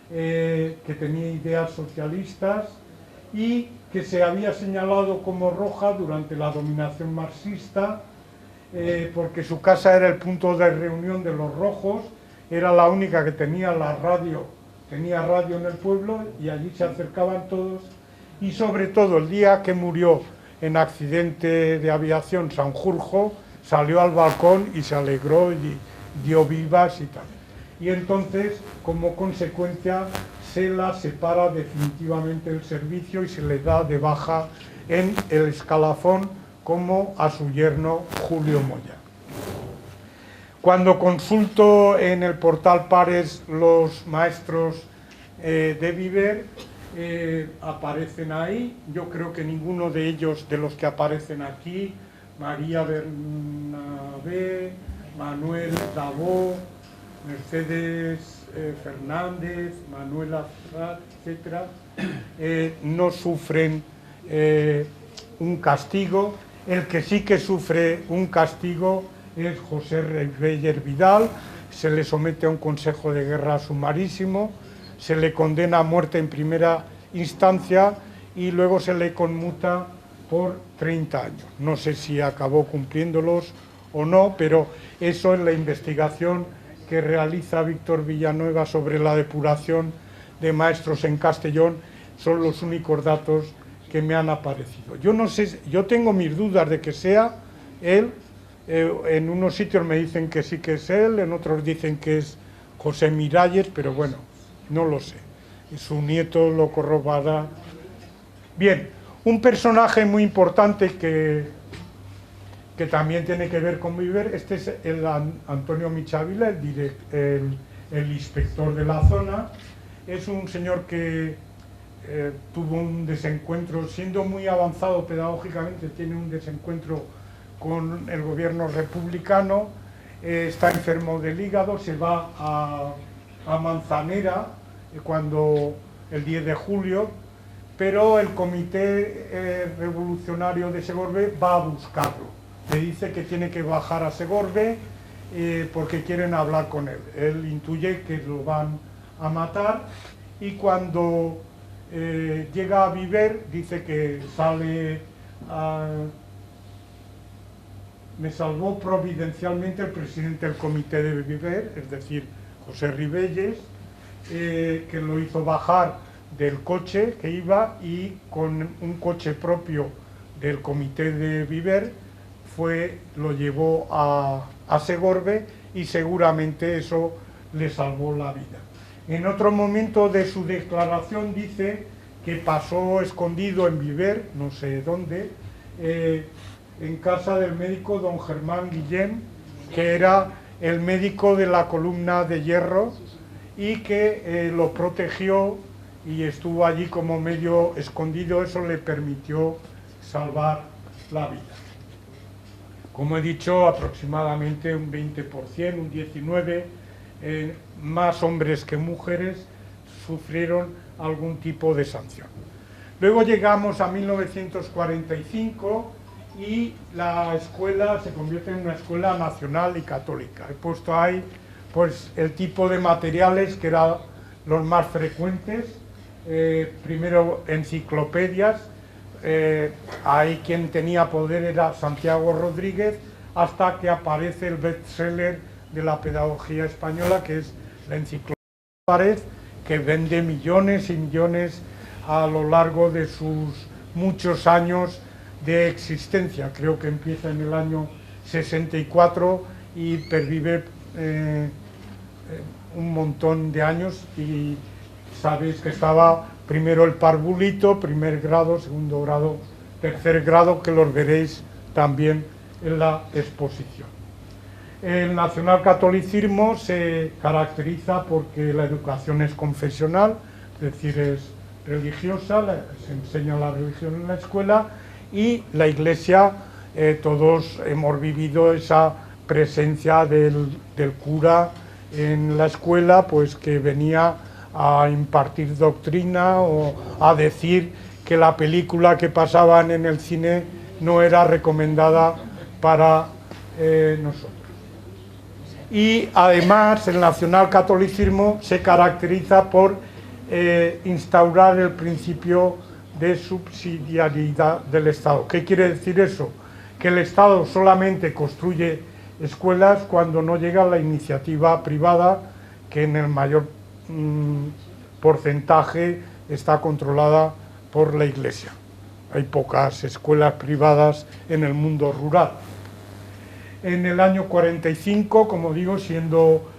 que tenía ideas socialistas y que se había señalado como roja durante la dominación marxista, porque su casa era el punto de reunión de los rojos, era la única que tenía radio en el pueblo y allí se acercaban todos, y sobre todo el día que murió en accidente de aviación Sanjurjo, salió al balcón y se alegró y dio vivas y tal. Y entonces, como consecuencia, se la separa definitivamente del servicio y se le da de baja en el escalafón, como a su yerno Julio Moya. Cuando consulto en el portal Pares los maestros de Viver, aparecen ahí. Yo creo que ninguno de ellos, de los que aparecen aquí, María Bernabé, Manuel Dabó, Mercedes Fernández, Manuela Azar, etc., no sufren un castigo. El que sí que sufre un castigo es José Reveller Vidal. Se le somete a un consejo de guerra sumarísimo, se le condena a muerte en primera instancia y luego se le conmuta por 30 años. No sé si acabó cumpliéndolos o no, pero eso es la investigación que realiza Víctor Villanueva sobre la depuración de maestros en Castellón. Son los únicos datos que me han aparecido. Yo no sé, yo tengo mis dudas de que sea él. En unos sitios me dicen que sí que es él, en otros dicen que es José Miralles, pero bueno, no lo sé. Su nieto lo corroborará. Bien, un personaje muy importante que también tiene que ver con Viver, este es el Antonio Michavila, el inspector de la zona. Es un señor que tuvo un desencuentro, siendo muy avanzado pedagógicamente, tiene un desencuentro con el gobierno republicano, está enfermo del hígado, se va a Manzanera el 10 de julio, pero el comité revolucionario de Segorbe va a buscarlo. Le dice que tiene que bajar a Segorbe porque quieren hablar con él. Él intuye que lo van a matar y cuando llega a Viver dice que sale me salvó providencialmente el presidente del comité de Viver, es decir, José Ribelles, que lo hizo bajar del coche que iba y con un coche propio del comité de Viver lo llevó a Segorbe y seguramente eso le salvó la vida. En otro momento de su declaración dice que pasó escondido en Viver, no sé dónde, en casa del médico don Germán Guillén, que era el médico de la columna de hierro y que lo protegió y estuvo allí como medio escondido. Eso le permitió salvar la vida. Como he dicho, aproximadamente un 20%, un 19%, más hombres que mujeres sufrieron algún tipo de sanción. Luego llegamos a 1945 y la escuela se convierte en una escuela nacional y católica. He puesto ahí pues el tipo de materiales que eran los más frecuentes. Primero enciclopedias, ahí quien tenía poder era Santiago Rodríguez, hasta que aparece el bestseller de la pedagogía española, que es la enciclopedia Pares, que vende millones y millones a lo largo de sus muchos años de existencia. Creo que empieza en el año 64 y pervive un montón de años, y sabéis que estaba primero el parvulito, primer grado, segundo grado, tercer grado, que los veréis también en la exposición. El nacionalcatolicismo se caracteriza porque la educación es confesional, es decir, es religiosa, se enseña la religión en la escuela, y la Iglesia, todos hemos vivido esa presencia del cura en la escuela, pues que venía a impartir doctrina o a decir que la película que pasaban en el cine no era recomendada para nosotros. Y además el nacionalcatolicismo se caracteriza por instaurar el principio de subsidiariedad del Estado. ¿Qué quiere decir eso? Que el Estado solamente construye escuelas cuando no llega la iniciativa privada, que en el mayor porcentaje está controlada por la Iglesia. Hay pocas escuelas privadas en el mundo rural. En el año 45, como digo, siendo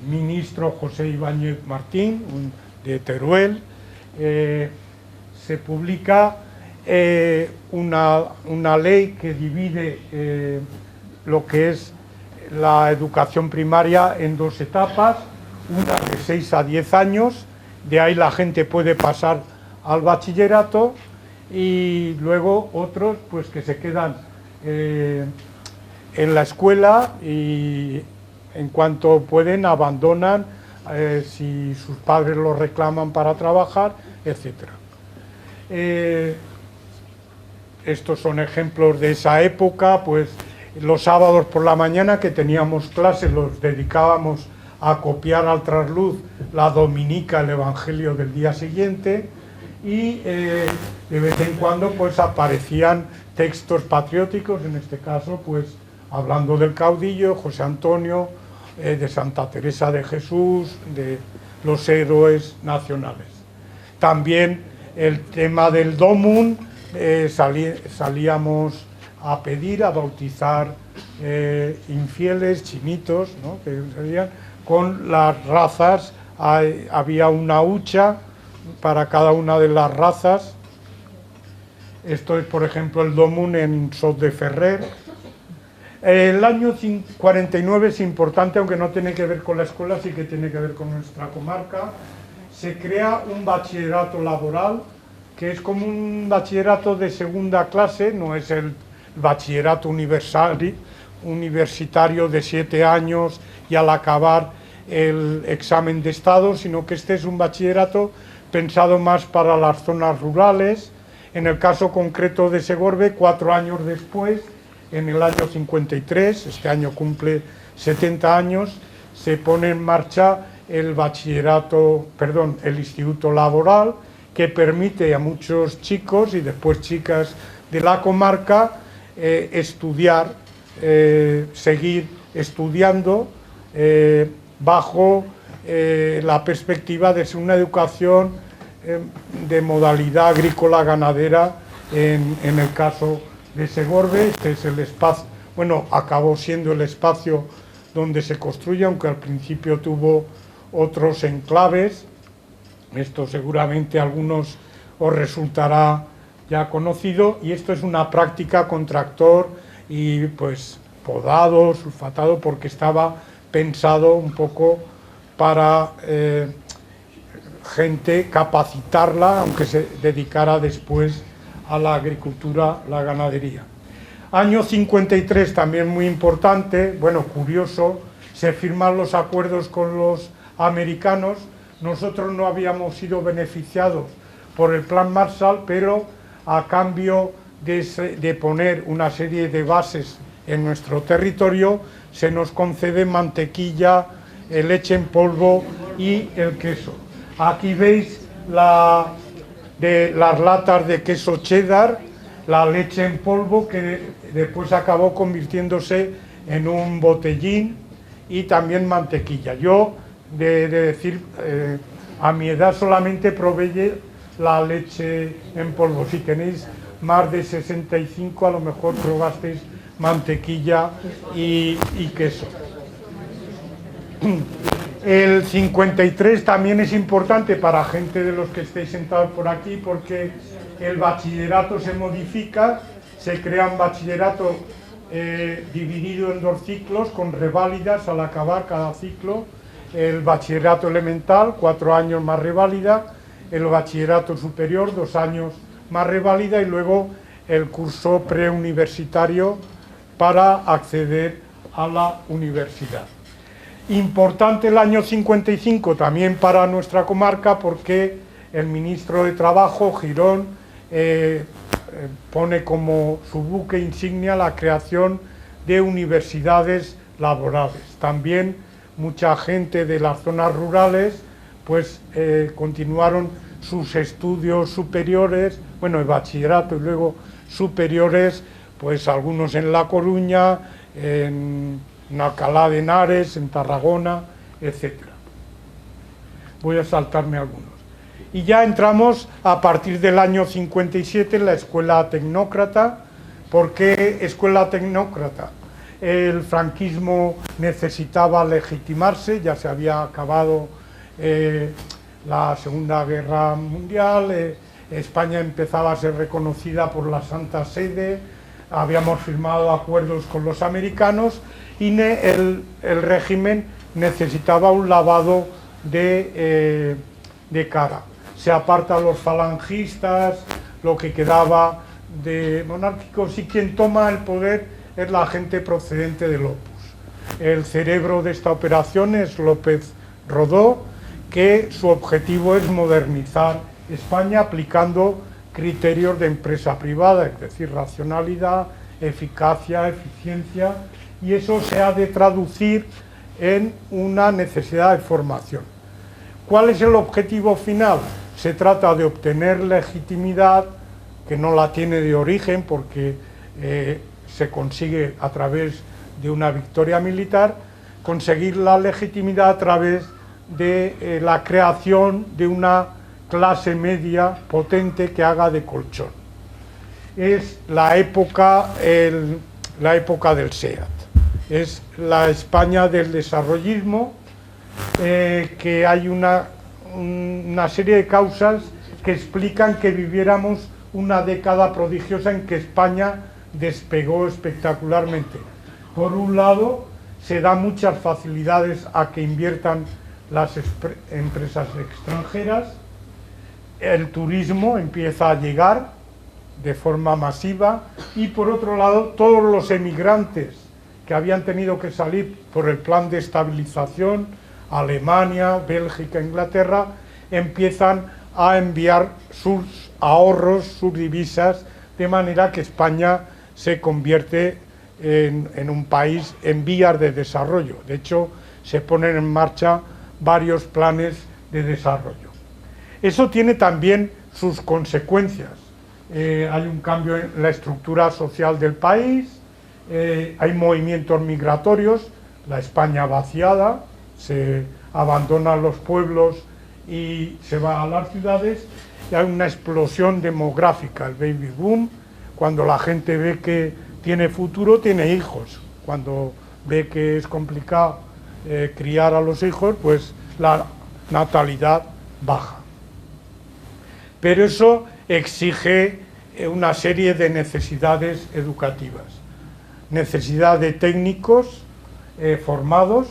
ministro José Ibáñez Martín, de Teruel, se publica una ley que divide lo que es la educación primaria en 2 etapas, una de 6 a 10 años, de ahí la gente puede pasar al bachillerato, y luego otros pues que se quedan en la escuela y en cuanto pueden abandonan si sus padres los reclaman para trabajar, etc. Estos son ejemplos de esa época, pues los sábados por la mañana que teníamos clases los dedicábamos a copiar al trasluz la dominica, el evangelio del día siguiente, y de vez en cuando pues aparecían textos patrióticos, en este caso pues hablando del caudillo, José Antonio, de Santa Teresa de Jesús, de los héroes nacionales. También el tema del Domum, salíamos a pedir, a bautizar infieles, chinitos, ¿no?, que salían con las razas. Había una hucha para cada una de las razas. Esto es, por ejemplo, el Domum en Sot de Ferrer. El año 49 es importante, aunque no tiene que ver con la escuela, sí que tiene que ver con nuestra comarca. Se crea un bachillerato laboral, que es como un bachillerato de segunda clase, no es el bachillerato universitario de 7 años y al acabar el examen de estado, sino que este es un bachillerato pensado más para las zonas rurales. En el caso concreto de Segorbe, 4 años después, en el año 53, este año cumple 70 años, se pone en marcha el instituto laboral, que permite a muchos chicos y después chicas de la comarca estudiar, seguir estudiando bajo la perspectiva de ser una educación de modalidad agrícola ganadera en el caso de Segorbe. Este es el espacio, bueno, acabó siendo el espacio donde se construye, aunque al principio tuvo otros enclaves. Esto seguramente a algunos os resultará ya conocido, y esto es una práctica con tractor y pues podado, sulfatado, porque estaba pensado un poco para gente, capacitarla, aunque se dedicara después a la agricultura, la ganadería. Año 53, también muy importante, bueno, curioso, se firman los acuerdos con los americanos. Nosotros no habíamos sido beneficiados por el Plan Marshall, pero a cambio de poner una serie de bases en nuestro territorio, se nos concede mantequilla, leche en polvo y el queso. Aquí veis las latas de queso cheddar, la leche en polvo, que después acabó convirtiéndose en un botellín, y también mantequilla. Yo, de decir, a mi edad solamente probé la leche en polvo. Si tenéis más de 65, a lo mejor probasteis mantequilla y queso. El 53 también es importante para gente de los que estéis sentados por aquí, porque el bachillerato se modifica, se crea un bachillerato dividido en 2 ciclos, con reválidas al acabar cada ciclo. El bachillerato elemental, 4 años más reválida, el bachillerato superior, 2 años más reválida, y luego el curso preuniversitario para acceder a la universidad. Importante el año 55 también para nuestra comarca, porque el ministro de Trabajo, Girón, pone como su buque insignia la creación de universidades laborales. También mucha gente de las zonas rurales pues continuaron sus estudios superiores, bueno, el bachillerato y luego superiores, pues algunos en La Coruña, en Alcalá de Henares, en Tarragona, etc. Voy a saltarme algunos. Y ya entramos a partir del año 57 en la escuela tecnócrata. ¿Por qué escuela tecnócrata? El franquismo necesitaba legitimarse, ya se había acabado la Segunda Guerra Mundial, España empezaba a ser reconocida por la Santa Sede, habíamos firmado acuerdos con los americanos y el régimen necesitaba un lavado de cara. Se apartan los falangistas, lo que quedaba de monárquicos, y quien toma el poder es la gente procedente del Opus. El cerebro de esta operación es López Rodó, que su objetivo es modernizar España aplicando criterios de empresa privada, es decir, racionalidad, eficacia, eficiencia, y eso se ha de traducir en una necesidad de formación. ¿Cuál es el objetivo final? Se trata de obtener legitimidad, que no la tiene de origen porque se consigue a través de una victoria militar, conseguir la legitimidad a través de la creación de una clase media potente que haga de colchón. Es la época del SEAT, es la España del desarrollismo, que hay una serie de causas que explican que viviéramos una década prodigiosa en que España despegó espectacularmente. Por un lado, se da muchas facilidades a que inviertan las empresas extranjeras, el turismo empieza a llegar de forma masiva y por otro lado todos los emigrantes que habían tenido que salir por el plan de estabilización, Alemania, Bélgica, Inglaterra, empiezan a enviar sus ahorros, sus divisas, de manera que España se convierte en un país en vías de desarrollo. De hecho, se ponen en marcha varios planes de desarrollo. Eso tiene también sus consecuencias. Hay un cambio en la estructura social del país, hay movimientos migratorios, la España vaciada, se abandonan los pueblos y se va a las ciudades, y hay una explosión demográfica, el baby boom. Cuando la gente ve que tiene futuro, tiene hijos. Cuando ve que es complicado criar a los hijos, pues la natalidad baja. Pero eso exige una serie de necesidades educativas. Necesidad de técnicos formados,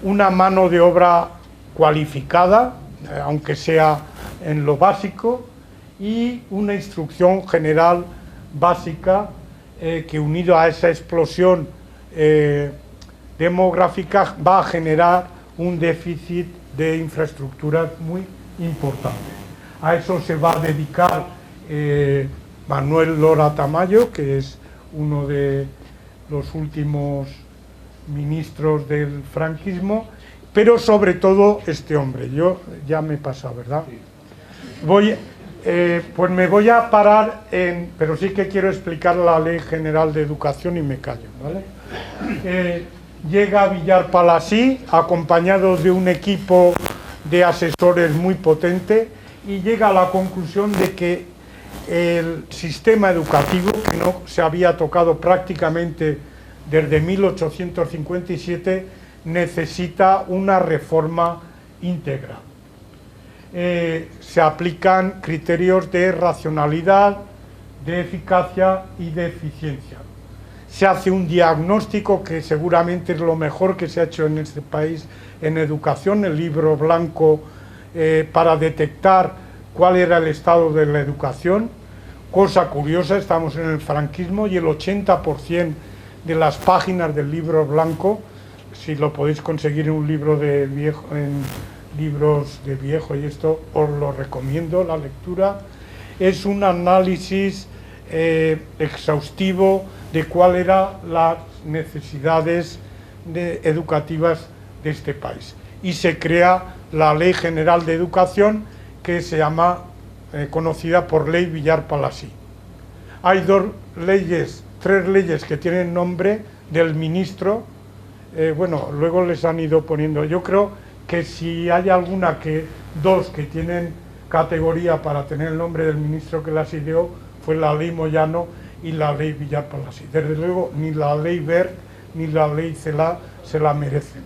una mano de obra cualificada, aunque sea en lo básico, y una instrucción general básica que, unido a esa explosión demográfica, va a generar un déficit de infraestructuras muy importante. A eso se va a dedicar Manuel Lora Tamayo, que es uno de los últimos ministros del franquismo, pero sobre todo este hombre. Yo ya me he pasado, ¿verdad? Pues me voy a parar pero sí que quiero explicar la Ley General de Educación y me callo, ¿vale? Llega a Villar Palasí acompañado de un equipo de asesores muy potente y llega a la conclusión de que el sistema educativo, que no se había tocado prácticamente desde 1857, necesita una reforma íntegra. Se aplican criterios de racionalidad, de eficacia y de eficiencia. Se hace un diagnóstico que seguramente es lo mejor que se ha hecho en este país en educación, el libro blanco para detectar cuál era el estado de la educación. Cosa curiosa, estamos en el franquismo y el 80% de las páginas del libro blanco, si lo podéis conseguir en un libro de viejo, en libros de viejo, y esto os lo recomiendo, la lectura, es un análisis exhaustivo de cuáles eran las necesidades educativas de este país. Y se crea la Ley General de Educación, que se llama, conocida por Ley Villar Palasí. Hay tres leyes que tienen nombre del ministro, bueno, luego les han ido poniendo. Yo creo que si hay dos que tienen categoría para tener el nombre del ministro que las ideó, fue la Ley Moyano y la Ley Villar Palasí. Desde luego, ni la Ley Wert ni la Ley Celaá se la merecen.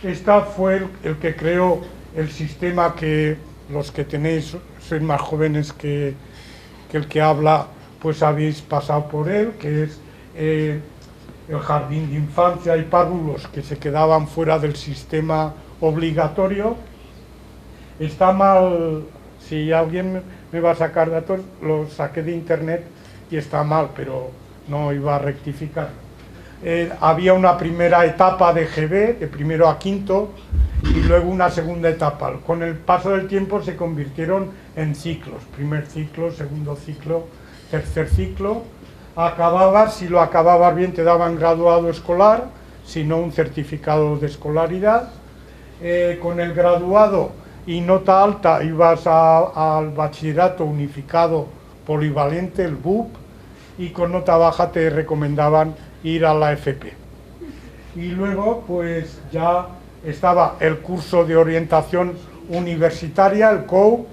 Esta fue el que creó el sistema que los que tenéis, sois más jóvenes que el que habla, pues habéis pasado por él, que es el jardín de infancia y párvulos que se quedaban fuera del sistema obligatorio. Está mal, si alguien me va a sacar datos, lo saqué de internet y está mal, pero no iba a rectificar. Había una primera etapa de GB, de primero a quinto, y luego una segunda etapa. Con el paso del tiempo se convirtieron en ciclos, primer ciclo, segundo ciclo, tercer ciclo. Si lo acababas bien te daban graduado escolar, si no un certificado de escolaridad. Con el graduado y nota alta ibas al bachillerato unificado polivalente, el BUP, y con nota baja te recomendaban ir a la FP. Y luego pues ya estaba el curso de orientación universitaria, el COU,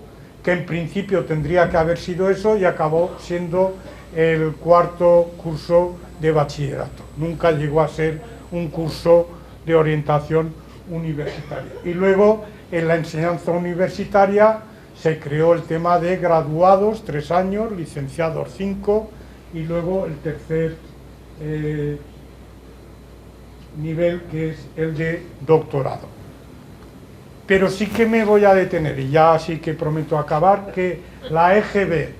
que en principio tendría que haber sido eso y acabó siendo el cuarto curso de bachillerato. Nunca llegó a ser un curso de orientación universitaria. Y luego en la enseñanza universitaria se creó el tema de graduados, 3 años, licenciados 5, y luego el tercer nivel, que es el de doctorado. Pero sí que me voy a detener, y ya sí que prometo acabar, que la EGB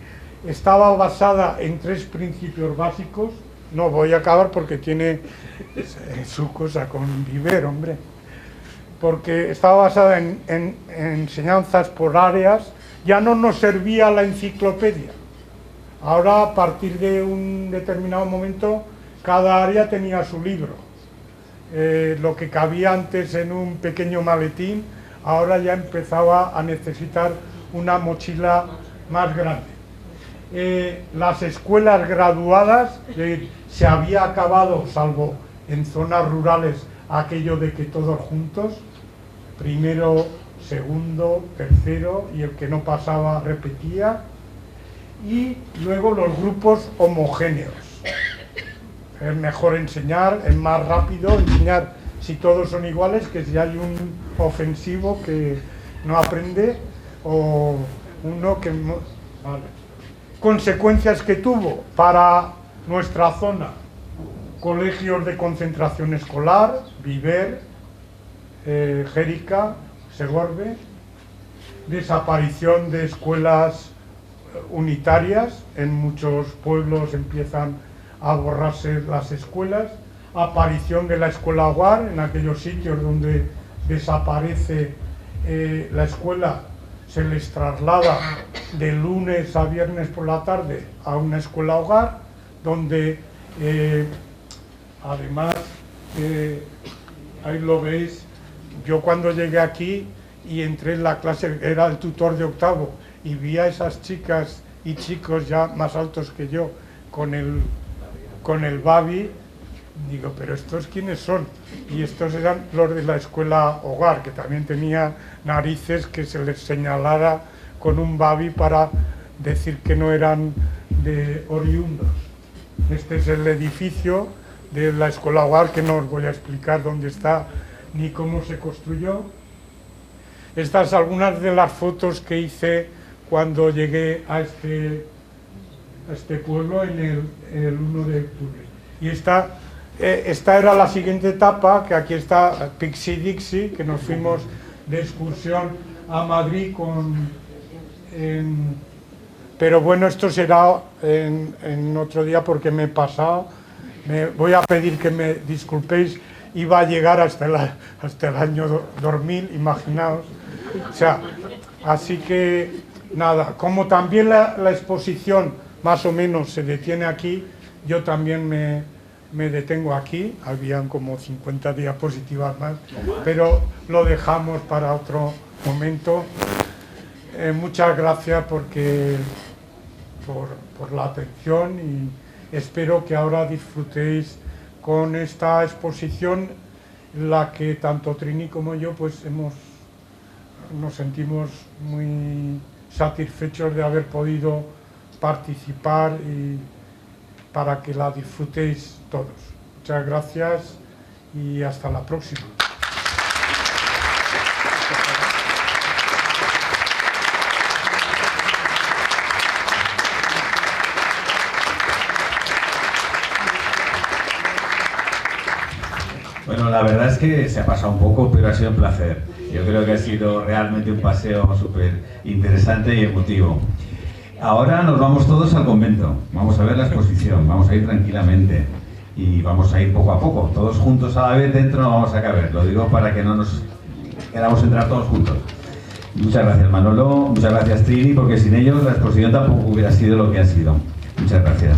estaba basada en 3 principios básicos. No voy a acabar porque tiene su cosa con Viver, hombre. Porque estaba basada en enseñanzas por áreas. Ya no nos servía la enciclopedia. Ahora, a partir de un determinado momento, cada área tenía su libro. Lo que cabía antes en un pequeño maletín, ahora ya empezaba a necesitar una mochila más grande. Las escuelas graduadas, se había acabado, salvo en zonas rurales, aquello de que todos juntos, primero, segundo, tercero, y el que no pasaba repetía, y luego los grupos homogéneos. Es mejor enseñar, es más rápido enseñar si todos son iguales que si hay un ofensivo que no aprende o uno que... Vale. Consecuencias que tuvo para nuestra zona: colegios de concentración escolar, Viver, Jérica, Segorbe, desaparición de escuelas unitarias, en muchos pueblos empiezan a borrarse las escuelas, aparición de la escuela hogar en aquellos sitios donde desaparece la escuela, se les traslada de lunes a viernes por la tarde a una escuela hogar, donde además, ahí lo veis, yo cuando llegué aquí y entré en la clase, era el tutor de octavo, y vi a esas chicas y chicos ya más altos que yo con el babi, digo, pero ¿estos quiénes son? Y estos eran los de la escuela hogar, que también tenía narices que se les señalara con un babi para decir que no eran de oriundos. Este es el edificio de la escuela hogar, que no os voy a explicar dónde está ni cómo se construyó. Estas algunas de las fotos que hice cuando llegué a este pueblo en el 1 de octubre. Y esta era la siguiente etapa, que aquí está Pixie Dixie, que nos fuimos de excursión a Madrid pero bueno, esto será en otro día porque me he pasado. Me voy a pedir que me disculpéis, iba a llegar hasta el año 2000, imaginaos. O sea, así que nada, como también la exposición más o menos se detiene aquí, yo también me detengo aquí. Habían como 50 diapositivas más, pero lo dejamos para otro momento. Muchas gracias por la atención, y espero que ahora disfrutéis con esta exposición, en la que tanto Trini como yo pues nos sentimos muy satisfechos de haber podido participar, y para que la disfrutéis todos. Muchas gracias y hasta la próxima. la verdad es que se ha pasado un poco, pero ha sido un placer. Yo creo que ha sido realmente un paseo súper interesante y emotivo. Ahora nos vamos todos al convento, vamos a ver la exposición, vamos a ir tranquilamente y vamos a ir poco a poco, todos juntos a la vez dentro no vamos a caber, lo digo para que no nos queramos entrar todos juntos. Muchas gracias Manolo, muchas gracias Trini, porque sin ellos la exposición tampoco hubiera sido lo que ha sido. Muchas gracias.